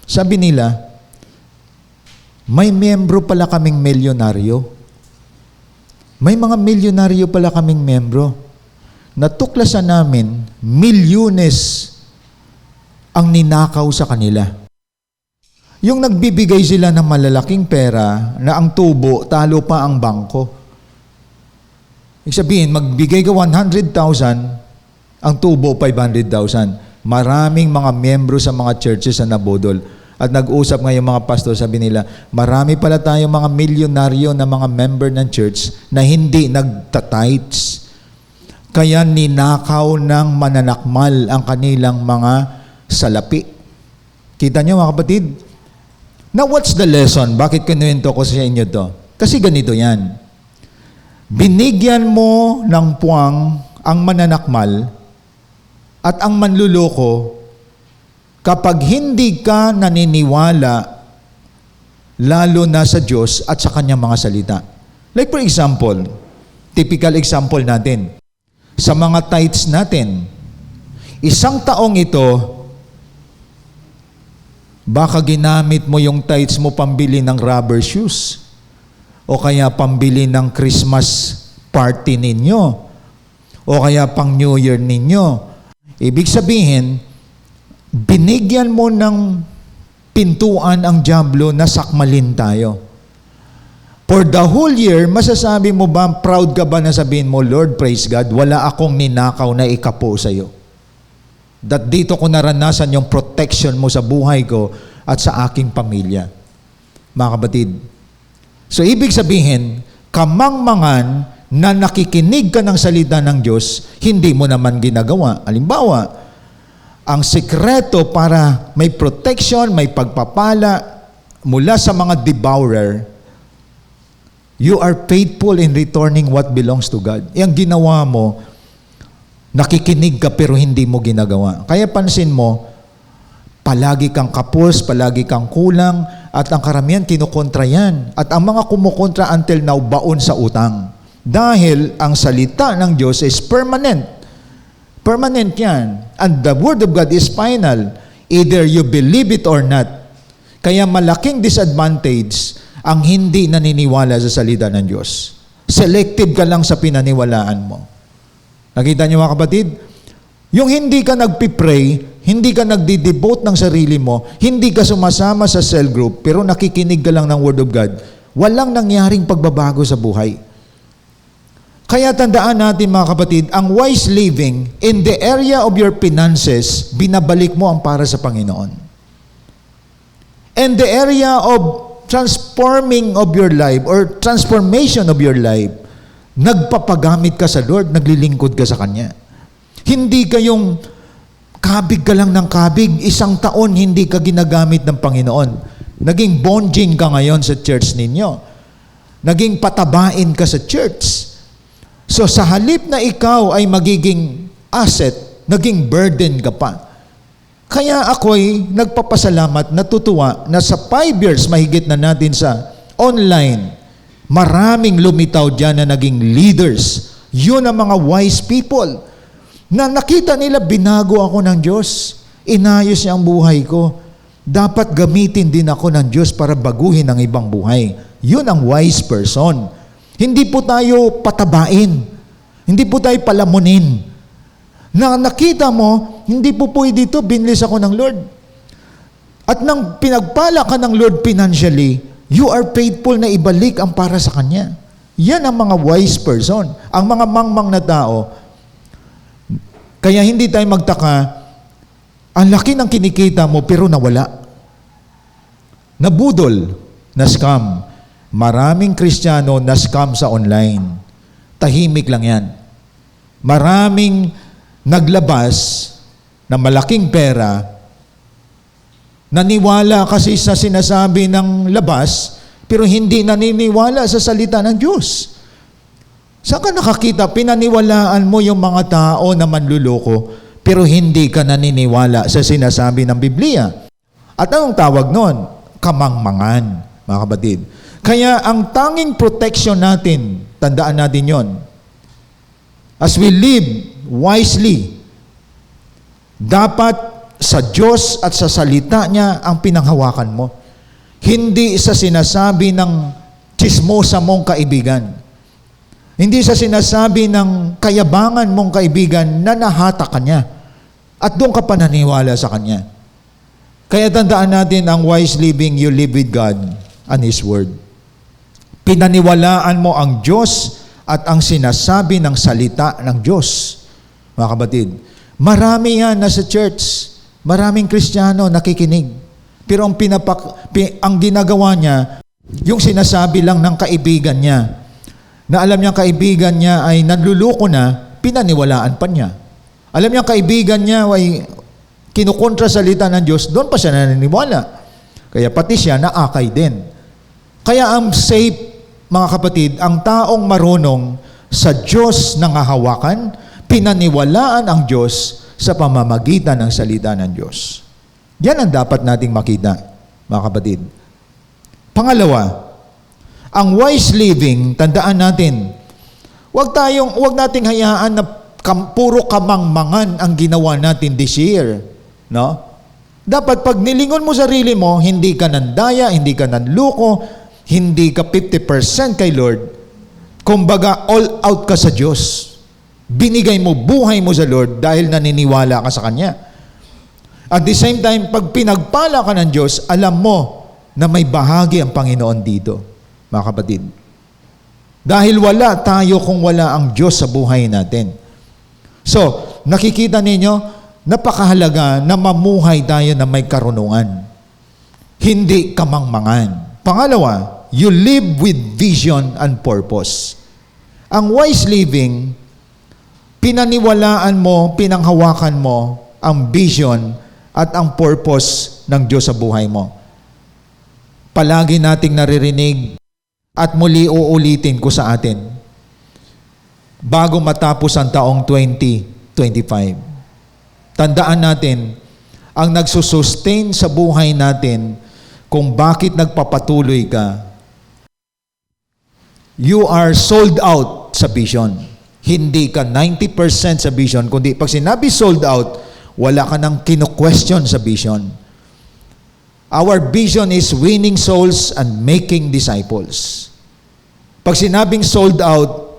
sabi nila, may miyembro pala kaming milyonaryo. May mga milyonaryo pala kaming miyembro. Natuklasan namin, milyones ang ninakaw sa kanila. Yung nagbibigay sila ng malalaking pera na ang tubo, talo pa ang bangko. Ibig sabihin, magbigay ka 100,000, ang tubo 500,000. Maraming mga miyembro sa mga churches na nabudol. At nag-usap ngayon mga pastor, sabi nila, marami pala tayong mga milyonaryo na mga member ng church na hindi nagtatites. Kaya ninakaw ng mananakmal ang kanilang mga salapi. Kita niyo mga kapatid? Now what's the lesson? Bakit kinuwento ko sa inyo to? Kasi ganito yan. Binigyan mo ng puwang ang mananakmal at ang manluloko kapag hindi ka naniniwala lalo na sa Diyos at sa Kanyang mga salita. Like for example, typical example natin, sa mga tithes natin, isang taong ito, baka ginamit mo yung tithes mo pambili ng rubber shoes o kaya pambili ng Christmas party ninyo o kaya pang New Year ninyo. Ibig sabihin, binigyan mo ng pintuan ang dyablo na sakmalin tayo. For the whole year, masasabi mo ba, proud ka ba na sabihin mo, Lord, praise God, wala akong ninakaw na ikapo sa iyo. That dito ko naranasan yung protection mo sa buhay ko at sa aking pamilya. Mga kapatid. So, ibig sabihin, kamangmangan na nakikinig ka ng salita ng Diyos, hindi mo naman ginagawa. Halimbawa, ang sekreto para may protection, may pagpapala mula sa mga devourer, you are faithful in returning what belongs to God. Yung ginawa mo, nakikinig ka pero hindi mo ginagawa. Kaya pansin mo, palagi kang kapos, palagi kang kulang, at ang karamihan kinukontra yan. At ang mga kumukontra until now, baon sa utang. Dahil ang salita ng Diyos is permanent. Permanent yan. And the Word of God is final. Either you believe it or not. Kaya malaking disadvantage ang hindi naniniwala sa salita ng Diyos. Selective ka lang sa pinaniwalaan mo. Nakita niyo mga kapatid? Yung hindi ka nagpipray, hindi ka nagdi-devote ng sarili mo, hindi ka sumasama sa cell group, pero nakikinig ka lang ng Word of God, walang nangyaring pagbabago sa buhay. Kaya tandaan natin mga kapatid, ang wise living in the area of your finances, binabalik mo ang para sa Panginoon. And the area of transforming of your life or transformation of your life, nagpapagamit ka sa Lord, naglilingkod ka sa Kanya. Hindi kayong Kabig ka lang ng kabig. 1 taon hindi ka ginagamit ng Panginoon. Naging bonjing ka ngayon sa church ninyo. Naging patabain ka sa church. So sa halip na ikaw ay magiging asset, naging burden ka pa. Kaya ako'y nagpapasalamat, natutuwa na sa 5 years mahigit na natin sa online, maraming lumitaw dyan na naging leaders. Yun ang mga wise people na nakita nila binago ako ng Diyos. Inayos niya ang buhay ko. Dapat gamitin din ako ng Diyos para baguhin ang ibang buhay. Yun ang wise person. Hindi po tayo patabain. Hindi po tayo palamunin. Na nakita mo, hindi po pwede dito, binlis ako ng Lord. At nang pinagpala ka ng Lord financially, you are faithful na ibalik ang para sa Kanya. Yan ang mga wise person. Ang mga mangmang na tao, kaya hindi tayo magtaka, ang laki ng kinikita mo pero nawala. Nabudol, na-scam. Maraming Kristiyano na-scam sa online. Tahimik lang yan. Maraming naglabas na malaking pera, naniwala kasi sa sinasabi ng labas, pero hindi naniniwala sa salita ng Diyos. Saan ka nakakita? Pinaniwalaan mo yung mga tao na manluloko, pero hindi ka naniniwala sa sinasabi ng Biblia. At anong tawag nun? Kamangmangan, mga kapatid. Kaya ang tanging protection natin, tandaan natin yon. As we live wisely, dapat sa Diyos at sa salita niya ang pinanghawakan mo. Hindi sa sinasabi ng chismosa mong kaibigan. Hindi sa sinasabi ng kayabangan mong kaibigan na nahata ka niya. At doon ka pananiwala sa Kanya. Kaya tandaan natin ang wise living, you live with God and His Word. Pinaniwalaan mo ang Diyos at ang sinasabi ng salita ng Diyos. Mga kapatid, marami yan nasa church. Maraming Kristiyano nakikinig. Pero ang ginagawa niya, yung sinasabi lang ng kaibigan niya, na alam niya kaibigan niya ay nanluloko na, pinaniwalaan pa niya. Alam niya kaibigan niya ay kinukontra salita ng Diyos, doon pa siya naniniwala. Kaya pati siya naakay din. Kaya ang safe, mga kapatid, ang taong marunong sa Diyos nangahawakan, pinaniwalaan ang Diyos sa pamamagitan ng salita ng Diyos. Yan ang dapat nating makita, mga kapatid. Pangalawa, ang wise living, tandaan natin, huwag nating hayaan na puro kamangmangan ang ginawa natin this year. No? Dapat pag nilingon mo sarili mo, hindi ka nandaya, hindi ka nanluko, hindi ka 50% kay Lord, kumbaga all out ka sa Diyos. Binigay mo buhay mo sa Lord dahil naniniwala ka sa Kanya. At the same time, pag pinagpala ka ng Diyos, alam mo na may bahagi ang Panginoon dito, mga kapatid. Dahil wala tayo kung wala ang Diyos sa buhay natin. So, nakikita ninyo, napakahalaga na mamuhay tayo na may karunungan. Hindi kamangmangan. Pangalawa, you live with vision and purpose. Ang wise living, pinaniwalaan mo, pinanghawakan mo ang vision at ang purpose ng Diyos sa buhay mo. Palagi nating naririnig at muli uulitin ko sa atin bago matapos ang taong 2025. Tandaan natin, ang nagsusustain sa buhay natin kung bakit nagpapatuloy ka, you are sold out sa vision. Hindi ka 90% sa vision, kundi pag sinabi sold out, wala ka nang kino-question sa vision. Our vision is winning souls and making disciples. Pag sinabing sold out,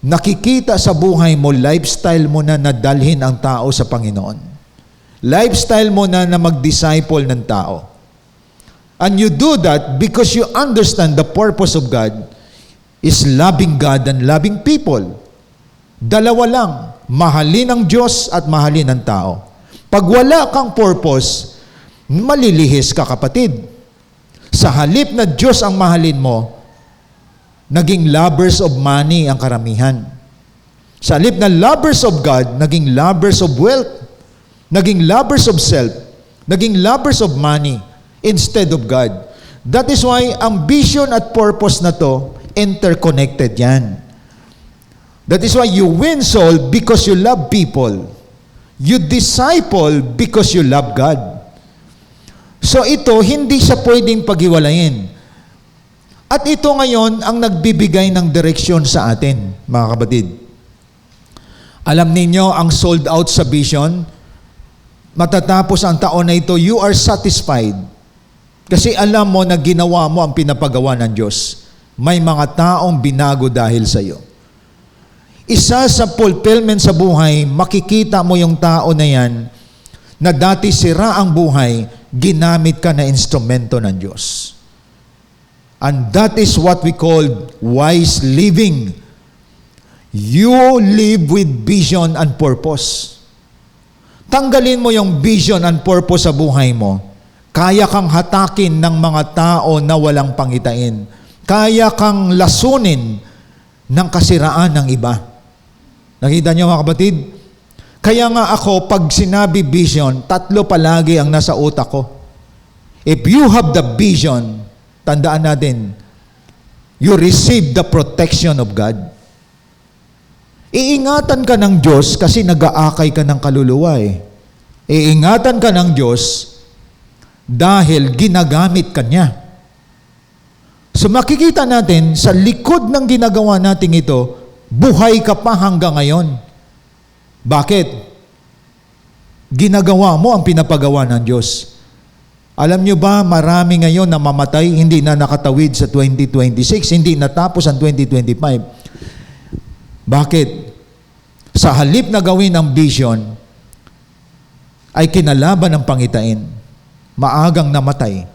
nakikita sa buhay mo, lifestyle mo na nadalhin ang tao sa Panginoon. Lifestyle mo na mag-disciple ng tao. And you do that because you understand the purpose of God is loving God and loving people. Dalawa lang, mahalin ang Diyos at mahalin ang tao. Pag wala kang purpose, malilihis ka, kapatid. Sa halip na Diyos ang mahalin mo, naging lovers of money ang karamihan. Sa halip na lovers of God, naging lovers of wealth. Naging lovers of self. Naging lovers of money instead of God. That is why ang vision at purpose na to, interconnected yan. That is why you win soul because you love people. You disciple because you love God. So ito, hindi siya pwedeng paghiwalayin. At ito ngayon ang nagbibigay ng direksyon sa atin, mga kapatid. Alam ninyo, ang sold out sa vision, matatapos ang taon na ito, you are satisfied. Kasi alam mo na ginawa mo ang pinapagawa ng Diyos. May mga taong binago dahil sa iyo. Isa sa fulfillment sa buhay, makikita mo yung tao na yan, na dati sira ang buhay, ginamit ka na instrumento ng Diyos. And that is what we call wise living. You live with vision and purpose. Tanggalin mo yung vision and purpose sa buhay mo. Kaya kang hatakin ng mga tao na walang pangitain. Kaya kang lasunin ng kasiraan ng iba. Nakita niyo mga kapatid? Kaya nga ako, pag sinabi vision, 3 palagi ang nasa utak ko. If you have the vision, tandaan natin, you receive the protection of God. Iingatan ka ng Diyos kasi nag-aakay ka ng kaluluwa eh. Iingatan ka ng Diyos dahil ginagamit ka niya. So makikita natin, sa likod ng ginagawa natin ito, buhay ka pa hanggang ngayon. Bakit? Ginagawa mo ang pinapagawa ng Diyos. Alam nyo ba, marami ngayon na mamatay, hindi na nakatawid sa 2026, hindi natapos ang 2025. Bakit? Sa halip na gawin ang vision, ay kinalaban ng pangitain. Maagang namatay.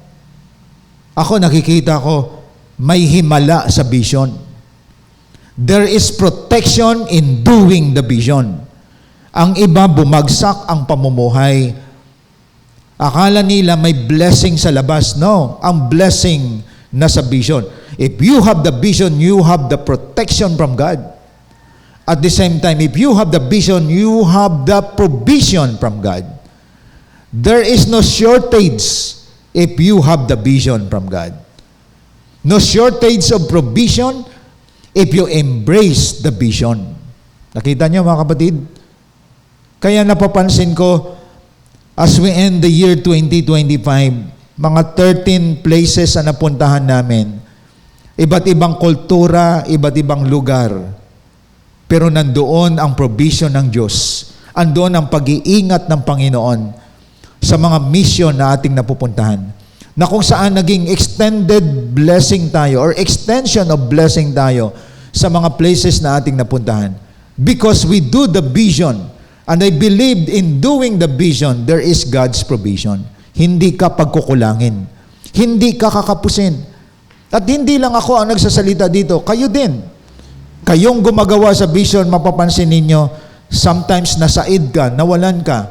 Ako nakikita ko, may himala sa vision. There is protection in doing the vision. Ang iba, bumagsak ang pamumuhay. Akala nila may blessing sa labas. No, ang blessing nasa vision. If you have the vision, you have the protection from God. At the same time, if you have the vision, you have the provision from God. There is no shortage if you have the vision from God. No shortage of provision if you embrace the vision. Nakita niyo mga kapatid? Kaya napapansin ko, as we end the year 2025, mga 13 places na napuntahan namin, iba't ibang kultura, iba't ibang lugar, pero nandoon ang provision ng Diyos. Andoon ang pag-iingat ng Panginoon sa mga mission na ating napupuntahan. Na kung saan naging extended blessing tayo or extension of blessing tayo sa mga places na ating napuntahan. Because we do the vision. And I believed in doing the vision, there is God's provision. Hindi ka pagkukulangin. Hindi ka kakapusin. At hindi lang ako ang nagsasalita dito, kayo din. Kayong gumagawa sa vision, mapapansin ninyo, sometimes nasaid ka, nawalan ka.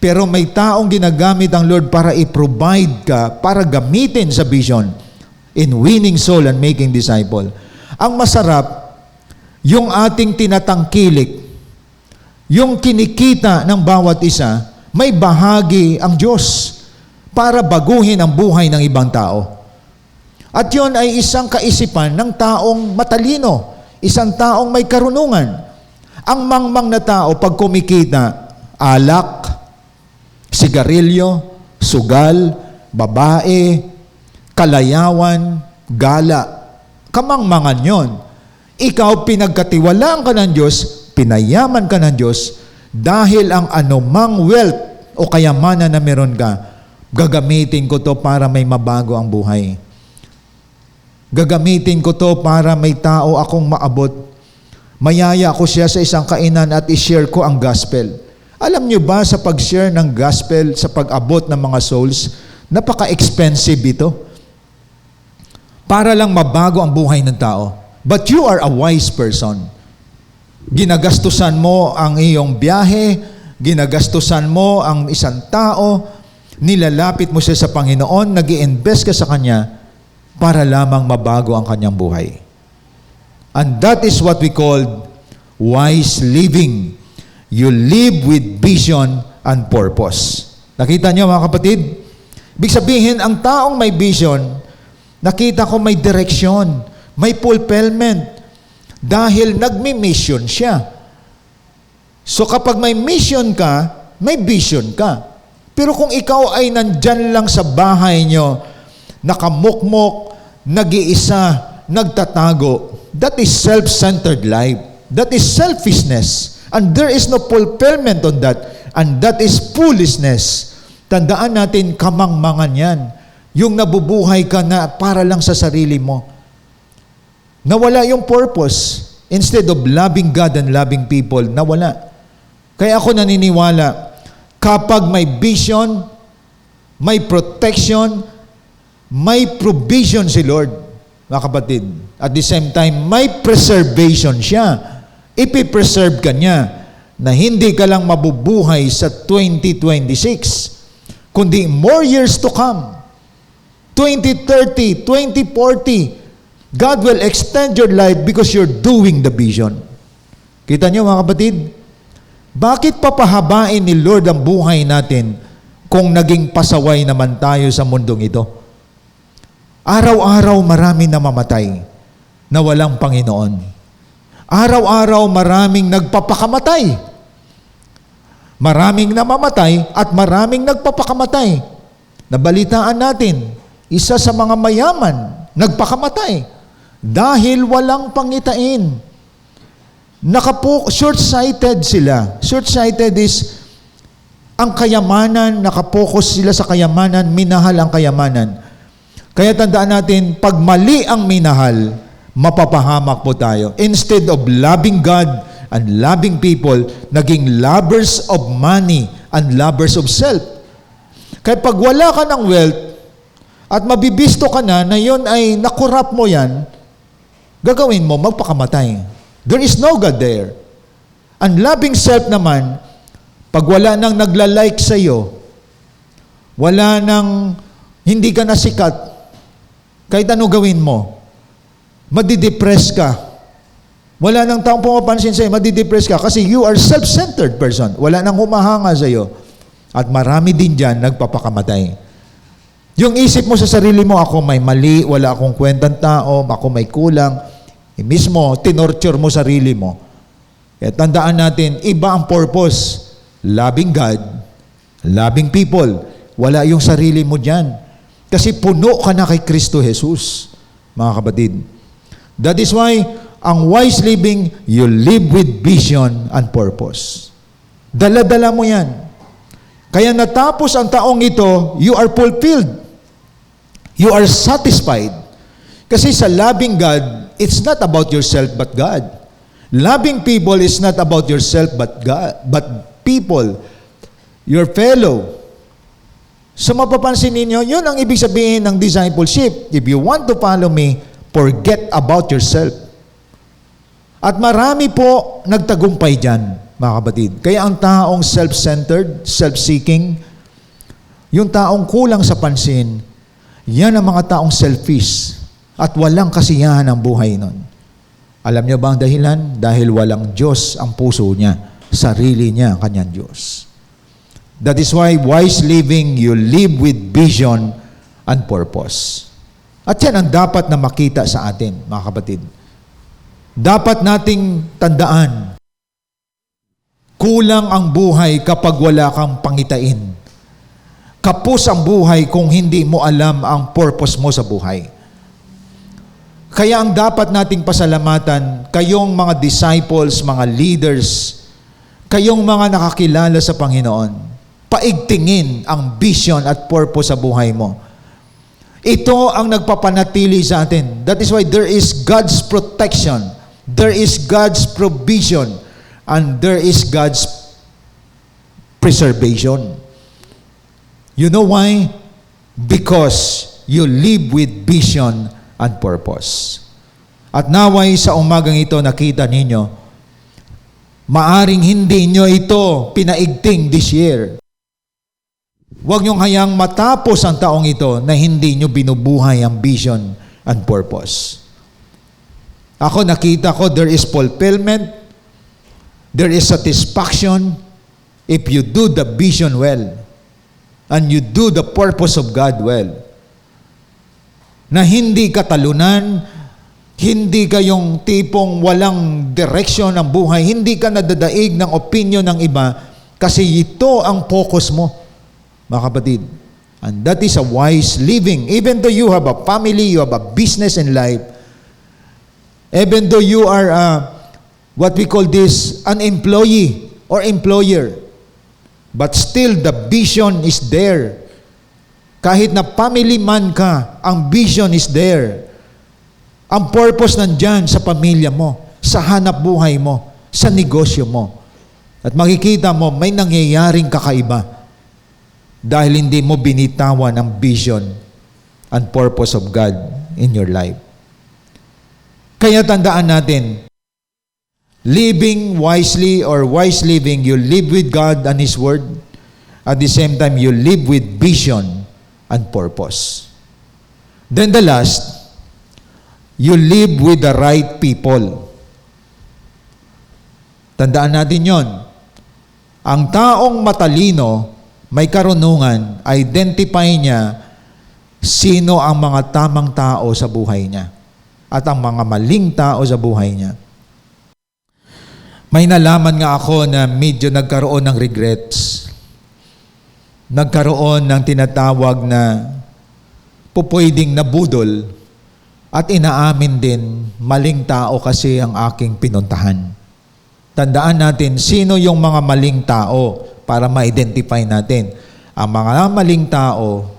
Pero may taong ginagamit ang Lord para i-provide ka, para gamitin sa vision in winning soul and making disciple. Ang masarap, yung ating tinatangkilik, yung kinikita ng bawat isa, may bahagi ang Diyos para baguhin ang buhay ng ibang tao. At yun ay isang kaisipan ng taong matalino, isang taong may karunungan. Ang mangmang na tao, pag kumikita, alak, sigarilyo, sugal, babae, kalayawan, gala. Kamangmangan yon. Ikaw, pinagkatiwalaan ka ng Diyos, pinayaman ka ng Diyos, dahil ang anumang wealth o kayamanan na meron ka, gagamitin ko to para may mabago ang buhay. Gagamitin ko to para may tao akong maabot. Mayaya ko siya sa isang kainan at i-share ko ang gospel. Alam nyo ba sa pag-share ng gospel, sa pag-abot ng mga souls, napaka-expensive ito. Para lang mabago ang buhay ng tao. But you are a wise person. Ginagastusan mo ang iyong biyahe, ginagastusan mo ang isang tao, nilalapit mo siya sa Panginoon, nag-i-invest ka sa Kanya para lamang mabago ang kanyang buhay. And that is what we call wise living. You live with vision and purpose. Nakita niyo mga kapatid? Ibig sabihin, ang taong may vision, nakita ko may direksyon, may fulfillment, dahil nagmi-mission siya. So kapag may mission ka, may vision ka. Pero kung ikaw ay nandyan lang sa bahay nyo, nakamukmok, nag-iisa, nagtatago, that is self-centered life. That is selfishness. And there is no fulfillment on that. And that is foolishness. Tandaan natin, kamangmangan yan. Yung nabubuhay ka na para lang sa sarili mo. Nawala yung purpose. Instead of loving God and loving people, nawala. Kaya ako naniniwala, kapag may vision, may protection, may provision si Lord, mga kapatid. At the same time, may preservation siya. Ipipreserve ka niya na hindi ka lang mabubuhay sa 2026, kundi more years to come. 2030, 2040, God will extend your life because you're doing the vision. Kita niyo mga kapatid? Bakit papahabain ni Lord ang buhay natin kung naging pasaway naman tayo sa mundong ito? Araw-araw marami na mamatay na walang Panginoon. Araw-araw maraming nagpapakamatay. Maraming namamatay at maraming nagpapakamatay. Nabalitaan natin, isa sa mga mayaman, nagpakamatay dahil walang pangitain. Short-sighted sila. Short-sighted is ang kayamanan, nakapokus sila sa kayamanan, minahal ang kayamanan. Kaya tandaan natin, pag mali ang minahal, mapapahamak po tayo. Instead of loving God and loving people, naging lovers of money and lovers of self. Kaya pag wala ka ng wealth at mabibisto ka na yun ay nakurap mo yan, gagawin mo, magpakamatay. There is no God there. And loving self naman, pag wala nang nagla-like sa'yo, wala nang hindi ka nasikat, kahit ano gawin mo, madidepress ka. Wala nang taong pumapansin sa'yo, madidepress ka kasi you are self-centered person. Wala nang humahanga sa'yo. At marami din dyan nagpapakamatay. Yung isip mo sa sarili mo, ako may mali, wala akong kwentang tao, ako may kulang, mismo, tinorture mo sarili mo. Kaya tandaan natin, iba ang purpose. Loving God, loving people. Wala yung sarili mo dyan. Kasi puno ka na kay Kristo Jesus, mga kapatid. That is why, ang wise living, you live with vision and purpose. Dala-dala mo yan. Kaya natapos ang taong ito, you are fulfilled. You are satisfied. Kasi sa loving God, it's not about yourself but God. Loving people is not about yourself but God, but people, your fellow. So mapapansin ninyo, yun ang ibig sabihin ng discipleship. If you want to follow me, forget about yourself. At marami po nagtagumpay dyan, mga kapatid. Kaya ang taong self-centered, self-seeking, yung taong kulang sa pansin, yan ang mga taong selfish at walang kasiyahan ang buhay nun. Alam niyo ba ang dahilan? Dahil walang Diyos ang puso niya. Sarili niya ang kanyang Diyos. That is why wise living, you live with vision and purpose. At yan ang dapat na makita sa atin, mga kapatid. Dapat nating tandaan, kulang ang buhay kapag wala kang pangitain. Kapos ang buhay kung hindi mo alam ang purpose mo sa buhay. Kaya ang dapat nating pasalamatan, kayong mga disciples, mga leaders, kayong mga nakakilala sa Panginoon, paigtingin ang vision at purpose sa buhay mo. Ito ang nagpapanatili sa atin. That is why there is God's protection, there is God's provision, and there is God's preservation. You know why? Because you live with vision and purpose. At naway sa umagang ito nakita ninyo, maaring hindi nyo ito pinaigting this year. Huwag niyong hayang matapos ang taong ito na hindi nyo binubuhay ang vision and purpose. Ako nakita ko, there is fulfillment, there is satisfaction, if you do the vision well, and you do the purpose of God well, na hindi ka talunan, hindi ka yung tipong walang direksyon ng buhay, hindi ka nadadaig ng opinion ng iba, kasi ito ang focus mo, mga kapatid. And that is a wise living. Even though you have a family, you have a business in life, even though you are what we call this, an employee or employer, but still the vision is there. Kahit na family man ka, ang vision is there. Ang purpose nandyan sa pamilya mo, sa hanap buhay mo, sa negosyo mo. At makikita mo, may nangyayaring kakaiba dahil hindi mo binitawan ang vision and purpose of God in your life. Kaya tandaan natin, living wisely or wise living, you live with God and His Word. At the same time, you live with vision and purpose. Then the last, you live with the right people. Tandaan natin yon. Ang taong matalino, may karunungan, identify niya sino ang mga tamang tao sa buhay niya at ang mga maling tao sa buhay niya. May nalaman nga ako na medyo nagkaroon ng regrets. Nagkaroon ng tinatawag na pupwedeng nabudol at inaamin din maling tao kasi ang aking pinuntahan. Tandaan natin sino yung mga maling tao para ma-identify natin. Ang mga maling tao,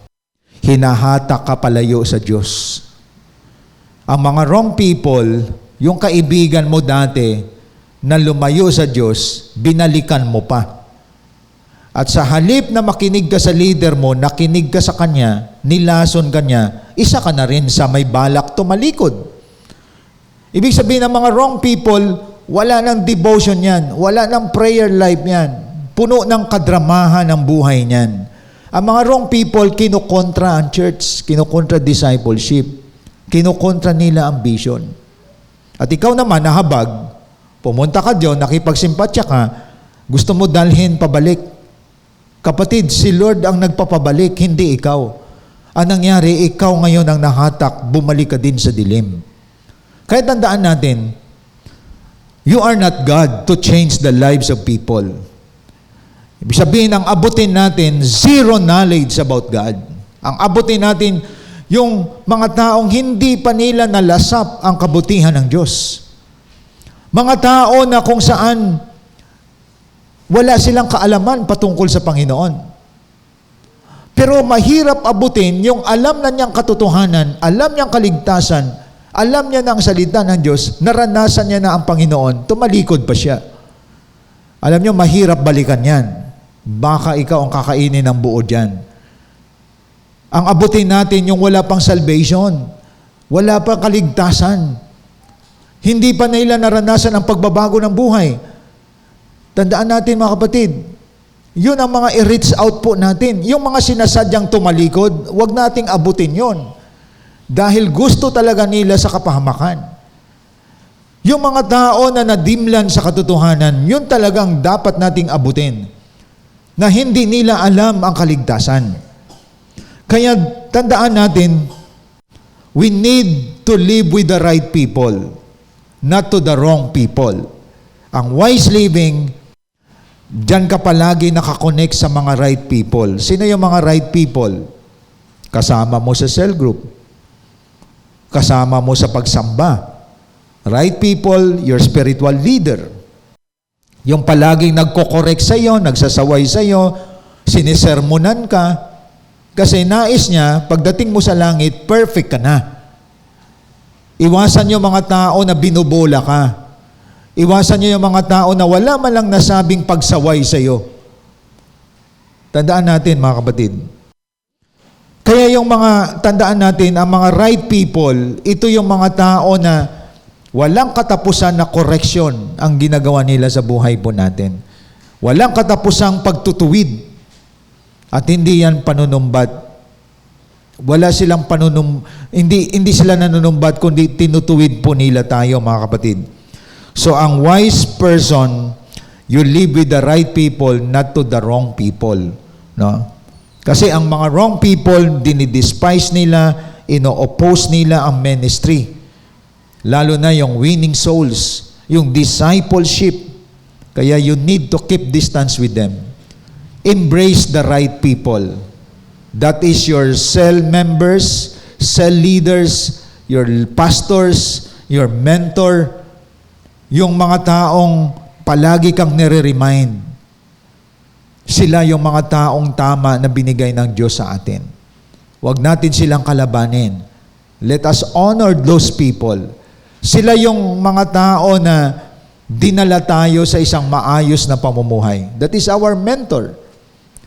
hinahatak ka palayo sa Diyos. Ang mga wrong people, yung kaibigan mo dati na lumayo sa Diyos, binalikan mo pa. At sa halip na makinig ka sa leader mo, nakinig ka sa kanya, nilason ka niya, isa ka na rin sa may balak tumalikod. Ibig sabihin ng mga wrong people, wala ng devotion yan, wala ng prayer life yan, puno ng kadramahan ang buhay niyan. Ang mga wrong people, kinukontra ang church, kinukontra discipleship, kinukontra nila ang vision. At ikaw naman, nahabag, pumunta ka diyon, nakipagsimpatya ka, gusto mo dalhin pabalik. Kapatid, si Lord ang nagpapabalik, hindi ikaw. Ang nangyari, ikaw ngayon ang nahatak, bumalik ka din sa dilim. Kaya tandaan natin, you are not God to change the lives of people. Ibig sabihin, ang abutin natin, zero knowledge about God. Ang abutin natin, yung mga taong hindi pa nila nalasap ang kabutihan ng Diyos. Mga tao na kung saan wala silang kaalaman patungkol sa Panginoon. Pero mahirap abutin yung alam na niyang katotohanan, alam niyang kaligtasan, alam niya na ang salita ng Diyos, naranasan niya na ang Panginoon, tumalikod pa siya. Alam niyo, mahirap balikan yan. Baka ikaw ang kakainin ng buo dyan. Ang abutin natin yung wala pang salvation, wala pang kaligtasan, hindi pa nila naranasan ang pagbabago ng buhay. Tandaan natin mga kapatid, yun ang mga i-reach out po natin. Yung mga sinasadyang tumalikod, wag nating abutin yon. Dahil gusto talaga nila sa kapahamakan. Yung mga tao na nadimlan sa katotohanan, yun talagang dapat nating abutin. Na hindi nila alam ang kaligtasan. Kaya tandaan natin, we need to live with the right people, not to the wrong people. Ang wise living, diyan ka palagi nakakonect sa mga right people. Sino yung mga right people? Kasama mo sa cell group. Kasama mo sa pagsamba. Right people, your spiritual leader. Yung palaging nagko-correct sa iyo, nagsasaway sa iyo, sinisermonan ka, kasi nais niya, pagdating mo sa langit, perfect ka na. Iwasan yung mga tao na binubola ka. Iwasan niyo yung mga tao na wala man lang nasabing pagsaway sa iyo. Tandaan natin, mga kapatid. Kaya yung mga, tandaan natin, ang mga right people, ito yung mga tao na walang katapusan na correction ang ginagawa nila sa buhay po natin. Walang katapusang pagtutuwid. At hindi yan panunumbat. Wala silang hindi sila nanunumbat, kundi tinutuwid po nila tayo, mga kapatid. So, ang wise person, You live with the right people, not to the wrong people. No? Kasi ang mga wrong people, dinidespise nila, ino-oppose nila ang ministry. Lalo na yung winning souls, yung discipleship. Kaya you need to keep distance with them. Embrace the right people. That is your cell members, cell leaders, your pastors, your mentor, yung mga taong palagi kang nire-remind. Sila yung mga taong tama na binigay ng Diyos sa atin. Huwag natin silang kalabanin. Let us honor those people. Sila yung mga tao na dinala tayo sa isang maayos na pamumuhay. That is our mentor.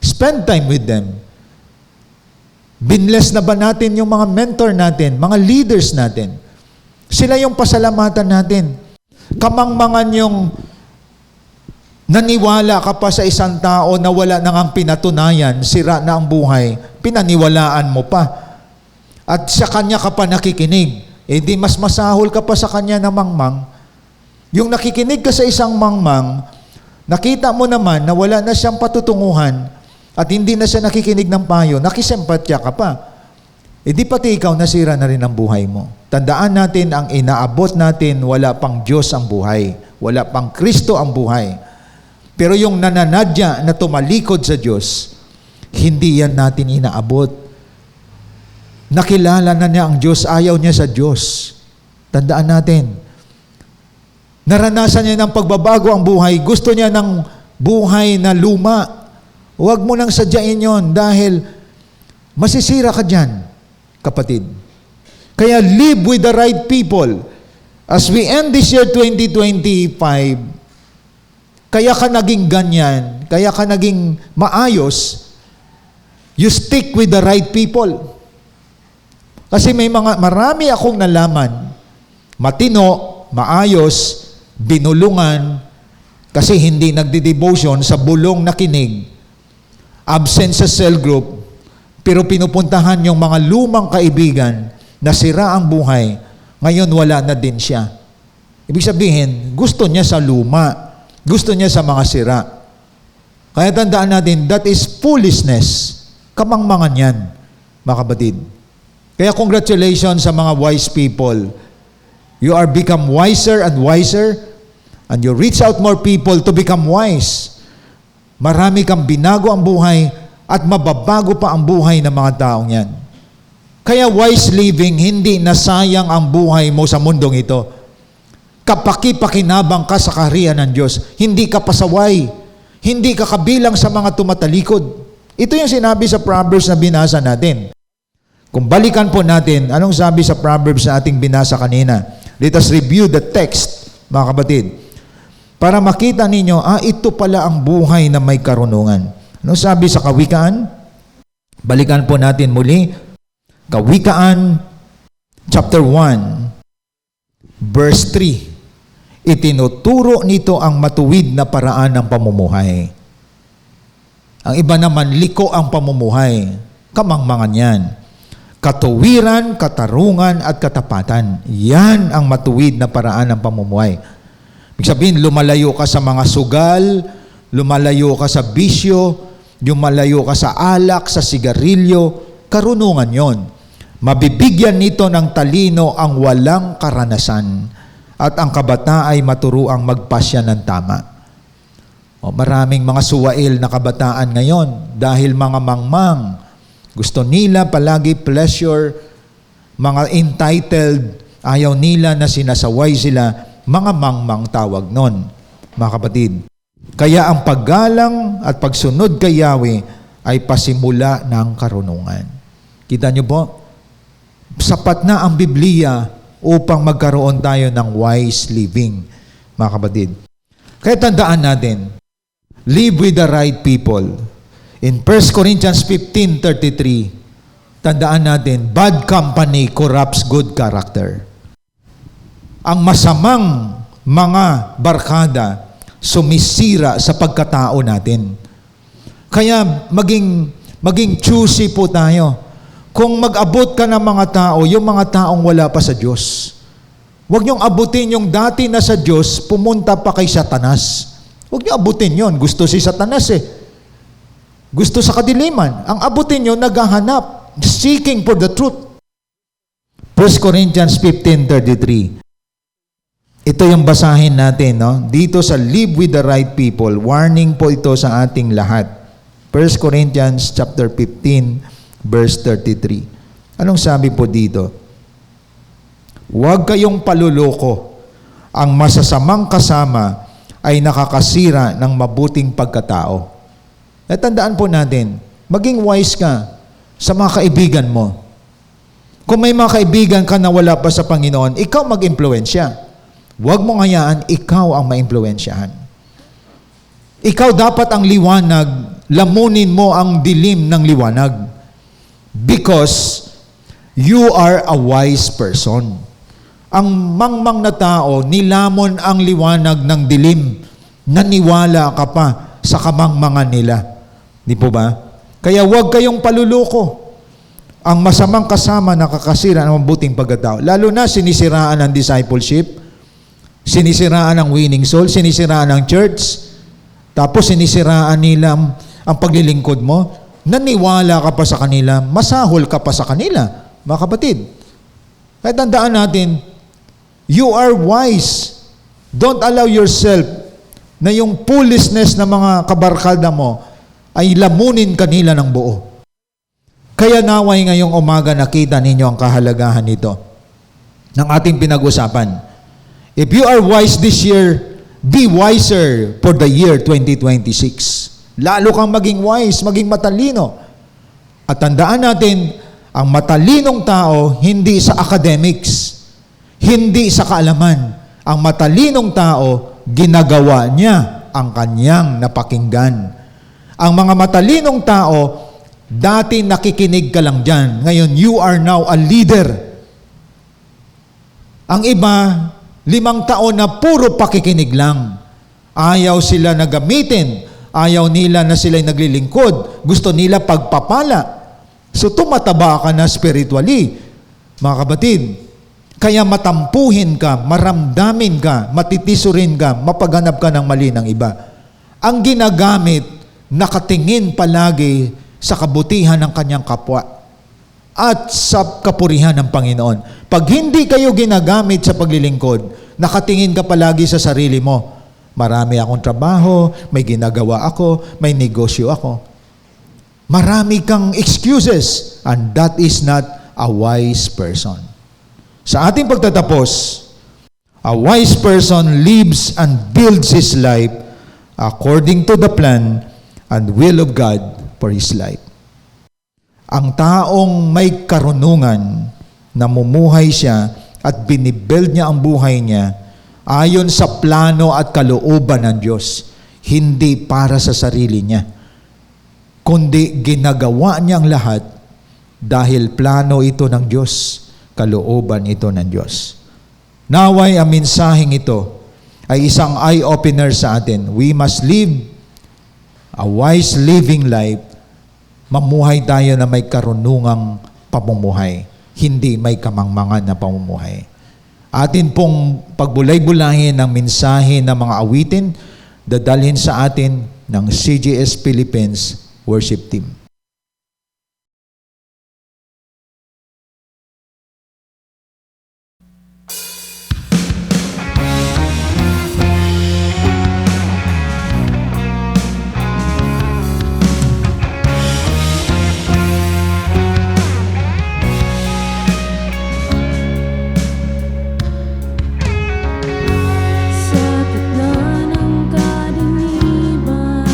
Spend time with them. Binless na ba natin yung mga mentor natin, mga leaders natin? Sila yung pasalamatan natin. Kamangmangan yung naniwala ka pa sa isang tao na wala nang ang pinatunayan, sira na ang buhay, pinaniwalaan mo pa. At sa kanya ka pa nakikinig. Eh di mas masahol ka pa sa kanya na mangmang. Yung nakikinig ka sa isang mangmang, nakita mo naman na wala na siyang patutunguhan at hindi na siya nakikinig ng payo, nakisempatya ka pa. E di pati ikaw nasira na rin ang buhay mo. Tandaan natin, ang inaabot natin, wala pang Diyos ang buhay. Wala pang Kristo ang buhay. Pero yung nananadya na tumalikod sa Diyos, hindi yan natin inaabot. Nakilala na niya ang Diyos, ayaw niya sa Diyos. Tandaan natin. Naranasan niya ng pagbabago ang buhay. Gusto niya ng buhay na luma. Huwag mo nang sadyain yon dahil masisira ka dyan, kapatid. Kaya live with the right people. As we end this year 2025, kaya ka naging ganyan, kaya ka naging maayos, you stick with the right people. Kasi marami akong nalaman, matino, maayos, binulungan, kasi hindi nagdi-devotion sa bulong na kinig, absent sa cell group, pero pinupuntahan yung mga lumang kaibigan na sira ang buhay, ngayon wala na din siya. Ibig sabihin, gusto niya sa luma, gusto niya sa mga sira. Kaya tandaan natin, that is foolishness. Kamangmangan yan, mga kapatid. Kaya congratulations sa mga wise people. You are become wiser and wiser, and you reach out more people to become wise. Marami kang binago ang buhay at mababago pa ang buhay ng mga taong yan. Kaya wise living, hindi nasayang ang buhay mo sa mundong ito. Kapaki-pakinabang ka sa kaharian ng Diyos. Hindi ka pasaway. Hindi ka kabilang sa mga tumatalikod. Ito yung sinabi sa Proverbs na binasa natin. Kung balikan po natin, anong sabi sa Proverbs na ating binasa kanina? Let us review the text, mga kapatid. Para makita ninyo, ito pala ang buhay na may karunungan. Ano sabi sa Kawikaan? Balikan po natin muli. Kawikaan, chapter 1, verse 3. Itinuturo nito ang matuwid na paraan ng pamumuhay. Ang iba naman, liko ang pamumuhay. Kamangmangan yan. Katuwiran, katarungan, at katapatan. Yan ang matuwid na paraan ng pamumuhay. Ibig sabihin, lumalayo ka sa mga sugal, lumalayo ka sa bisyo, lumalayo ka sa alak, sa sigarilyo, karunungan yon. Mabibigyan nito ng talino ang walang karanasan at ang kabata ay maturuang magpasya ng tama. Maraming mga suwail na kabataan ngayon dahil mga mangmang. Gusto nila palagi pleasure, mga entitled, ayaw nila na sinasaway sila. Mga mangmang tawag nun, mga kapatid. Kaya ang paggalang at pagsunod kay Yahweh ay pasimula ng karunungan. Kita niyo po? Sapat na ang Biblia upang magkaroon tayo ng wise living, mga kapatid. Kaya tandaan natin, live with the right people. In 1 Corinthians 15:33, tandaan natin, bad company corrupts good character. Ang masamang mga barkada sumisira sa pagkatao natin. Kaya maging choosy po tayo. Kung mag-abot ka ng mga tao, yung mga taong wala pa sa Diyos, huwag niyong abutin yung dati na sa Diyos, pumunta pa kay Satanas. Huwag niyo abutin yon. Gusto si Satanas eh. Gusto sa kadiliman. Ang abutin nyo, naghahanap. Seeking for the truth. 1 Corinthians 15:33. Ito yung basahin natin, no? Dito sa Live with the Right People, warning po ito sa ating lahat. 1 Corinthians chapter 15, verse 33. Anong sabi po dito? Huwag kayong paluloko. Ang masasamang kasama ay nakakasira ng mabuting pagkatao. At tandaan po natin, maging wise ka sa mga kaibigan mo. Kung may mga kaibigan ka na wala pa sa Panginoon, ikaw mag-impluensya. Huwag mo ngayaan, ikaw ang ma-impluensyahan. Ikaw dapat ang liwanag, lamunin mo ang dilim ng liwanag. Because you are a wise person. Ang mangmang na tao, nilamon ang liwanag ng dilim. Naniwala ka pa sa kamangmangan nila. Di po ba? Kaya huwag kayong paluloko. Ang masamang kasama nakakasira ng mabuting pagkatao. Lalo na sinisiraan ang discipleship, sinisiraan ang winning soul, sinisiraan ang church, tapos sinisiraan nila ang paglilingkod mo. Naniwala ka pa sa kanila, masahol ka pa sa kanila, mga kapatid. Kaya tandaan natin, you are wise. Don't allow yourself na yung foolishness ng mga kabarkada mo ay lamunin kanila ng buo. Kaya naway ngayong umaga nakita ninyo ang kahalagahan nito ng ating pinag-usapan. If you are wise this year, be wiser for the year 2026. Lalo kang maging wise, maging matalino. At tandaan natin, ang matalinong tao, hindi sa academics, hindi sa kaalaman. Ang matalinong tao, ginagawa niya ang kanyang napakinggan. Ang mga matalinong tao, dati nakikinig ka lang dyan. Ngayon, you are now a leader. Ang iba, 5 taon na puro pakikinig lang. Ayaw sila na gamitin. Ayaw nila na sila'y naglilingkod. Gusto nila pagpapala. So, tumataba ka na spiritually. Mga kapatid, kaya matampuhin ka, maramdamin ka, matitisurin ka, mapaghanap ka ng mali ng iba. Ang ginagamit, nakatingin palagi sa kabutihan ng kanyang kapwa at sa kapurihan ng Panginoon. Pag hindi kayo ginagamit sa paglilingkod, nakatingin ka palagi sa sarili mo. Marami akong trabaho, may ginagawa ako, may negosyo ako. Marami kang excuses, and that is not a wise person. Sa ating pagtatapos, a wise person lives and builds his life according to the plan and will of God for his life. Ang taong may karunungan, namumuhay siya at binibuild niya ang buhay niya ayon sa plano at kalooban ng Diyos, hindi para sa sarili niya, kundi ginagawa niya ang lahat dahil plano ito ng Diyos, kalooban ito ng Diyos. Naway ang mensaheng ito ay isang eye-opener sa atin. We must live a wise living life. Mamuhay tayo na may karunungang pamumuhay, hindi may kamangmangan na pamumuhay. Atin pong pagbulay-bulahin ng mensahe ng mga awitin, dadalhin sa atin ng CGS Philippines Worship Team. Sa gitna ng kadiliman,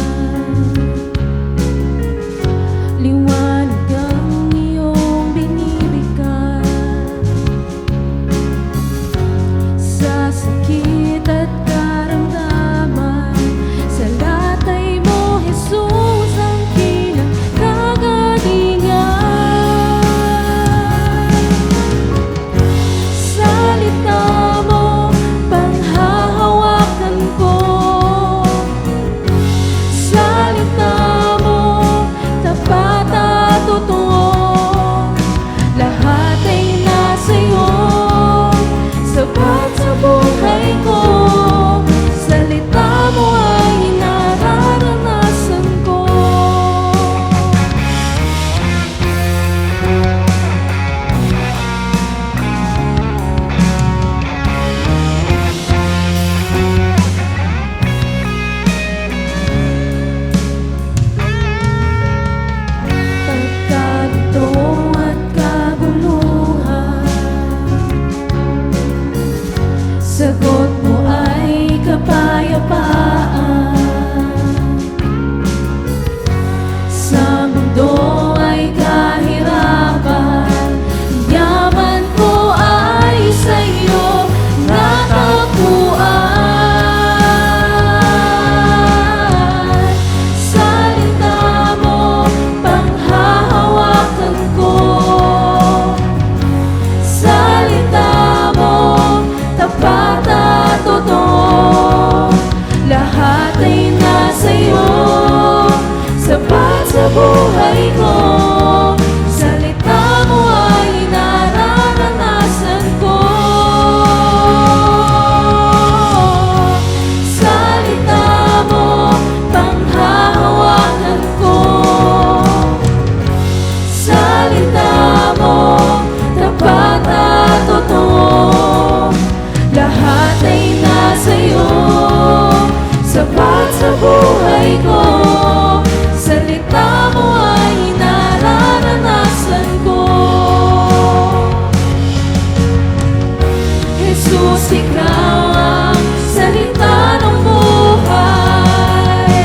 Jesus, ikaw ang salita ng buhay.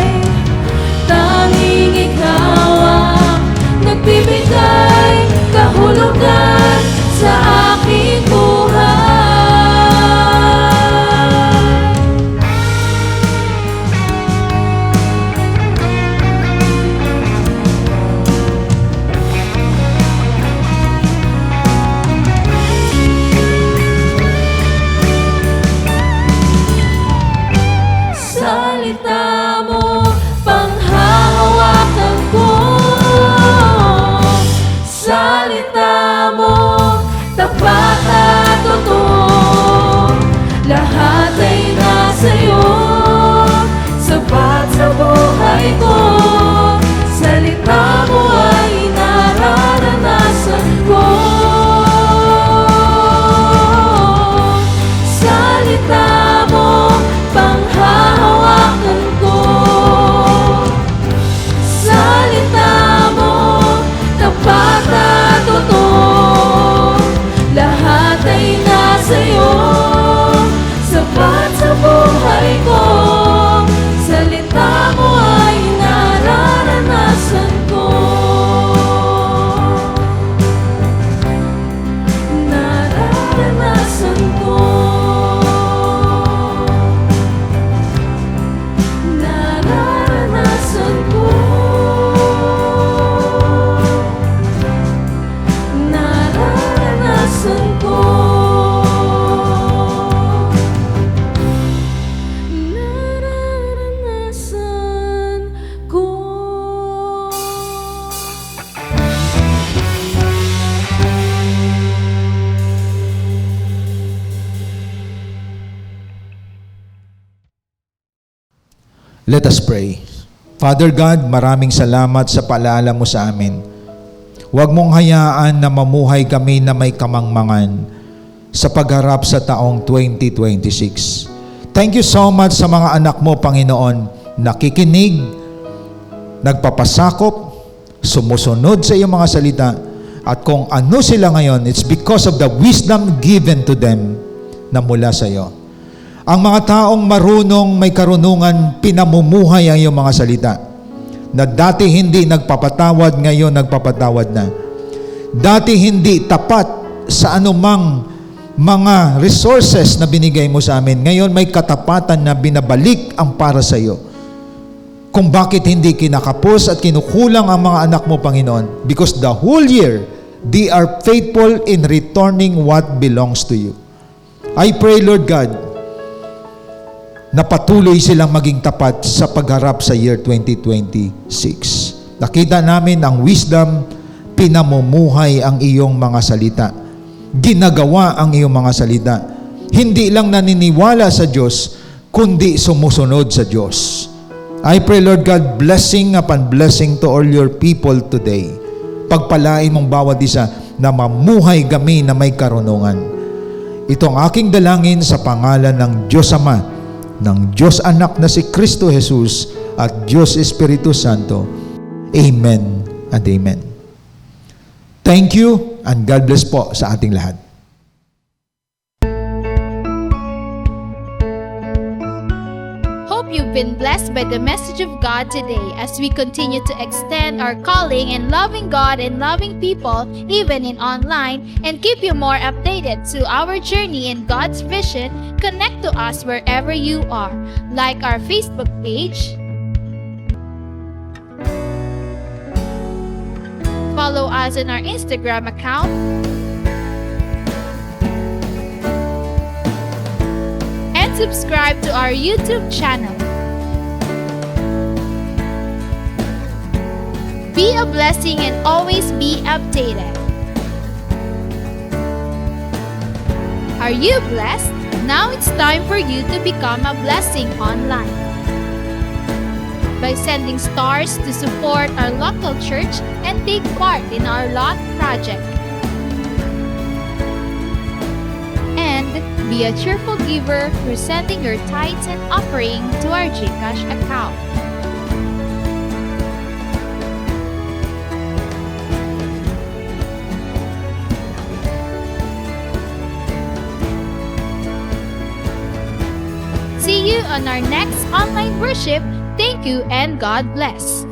Tanging ikaw ang nagbibigay kahulugan sa aking buhay. Salita mo, panghahawakan ko. Salita mo, tapat at totoo. Lahat ay nasa'yo, sapat sa buhay ko. Salita mo ay nararanasan ko. Salita mo, panghahawakan ko. Salita mo, tapat at totoo. Lahat ay nasa'yo, sapat sa buhay ko. Salita mo ay nararanasan ko. Nararanasan ko. Nararanasan ko. Nararanasan ko. Nararanasan ko. Let us pray. Father God, maraming salamat sa paalala mo sa amin. Huwag mong hayaan na mamuhay kami na may kamangmangan sa pagharap sa taong 2026. Thank you so much sa mga anak mo, Panginoon, nakikinig, nagpapasakop, sumusunod sa iyong mga salita, at kung ano sila ngayon, it's because of the wisdom given to them na mula sa iyo. Ang mga taong marunong, may karunungan, pinamumuhay ang iyong mga salita. Na dati hindi nagpapatawad, ngayon nagpapatawad na. Dati hindi tapat sa anumang mga resources na binigay mo sa amin. Ngayon may katapatan na binabalik ang para sa iyo. Kung bakit hindi kinakapos at kinukulang ang mga anak mo, Panginoon? Because the whole year, they are faithful in returning what belongs to you. I pray, Lord God, na patuloy silang maging tapat sa pagharap sa year 2026. Nakita namin ang wisdom, pinamumuhay ang iyong mga salita. Ginagawa ang iyong mga salita. Hindi lang naniniwala sa Diyos, kundi sumusunod sa Diyos. I pray, Lord God, blessing upon blessing to all your people today. Pagpalain mong bawat isa na mamuhay kami na may karunungan. Ito ang aking dalangin sa pangalan ng Diyos Ama, ng Diyos Anak na si Kristo Jesus at Diyos Espiritu Santo. Amen and amen. Thank you and God bless po sa ating lahat. Hope you've been blessed by the message of God today as we continue to extend our calling in loving God and loving people even in online, and keep you more updated to our journey in God's vision. Connect to us wherever you are. Like our Facebook page, follow us on our Instagram account, and subscribe to our YouTube channel. Be a blessing and always be updated. Are you blessed? Now it's time for you to become a blessing online by sending stars to support our local church and take part in our LOT project. And be a cheerful giver through sending your tithes and offering to our GCash account. on our next online worship. Thank you and God bless.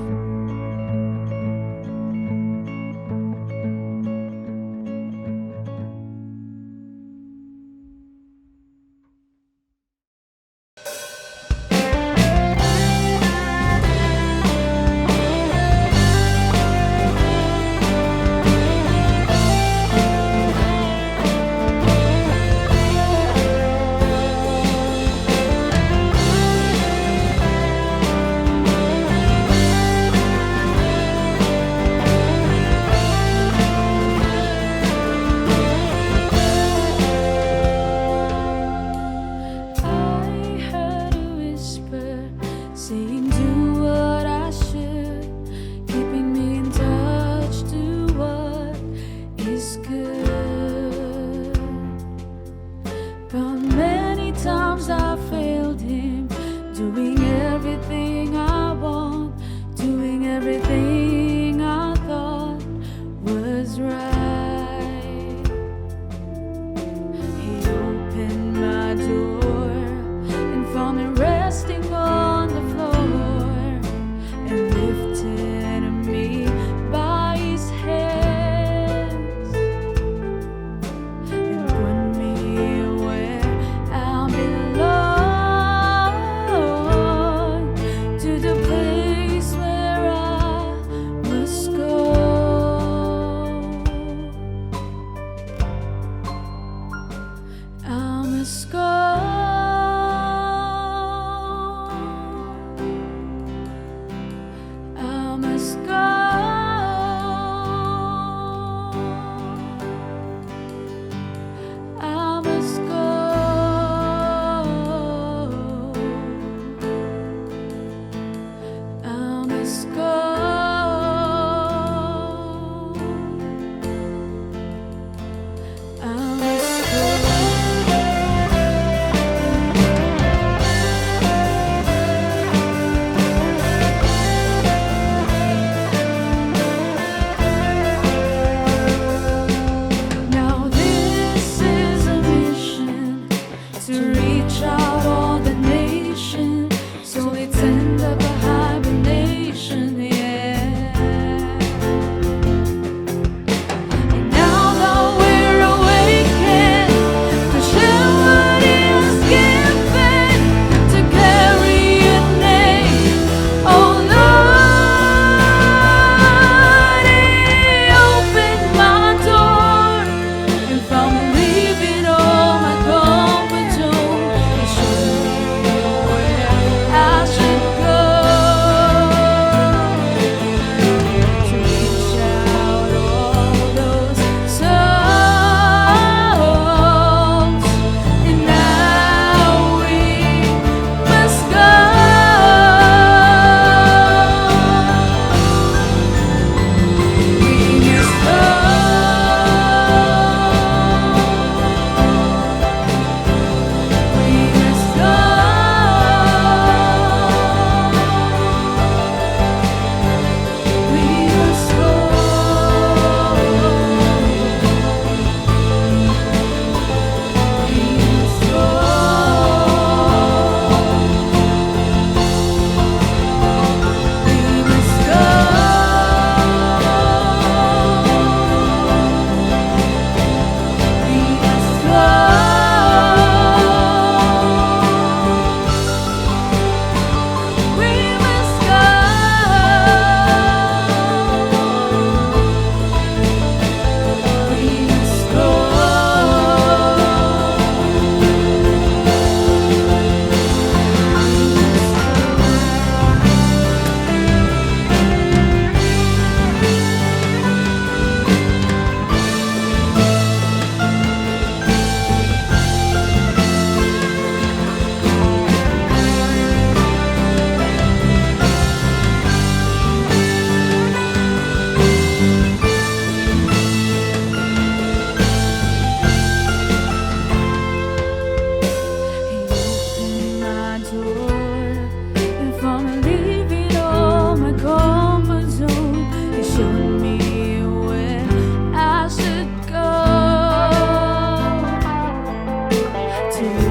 to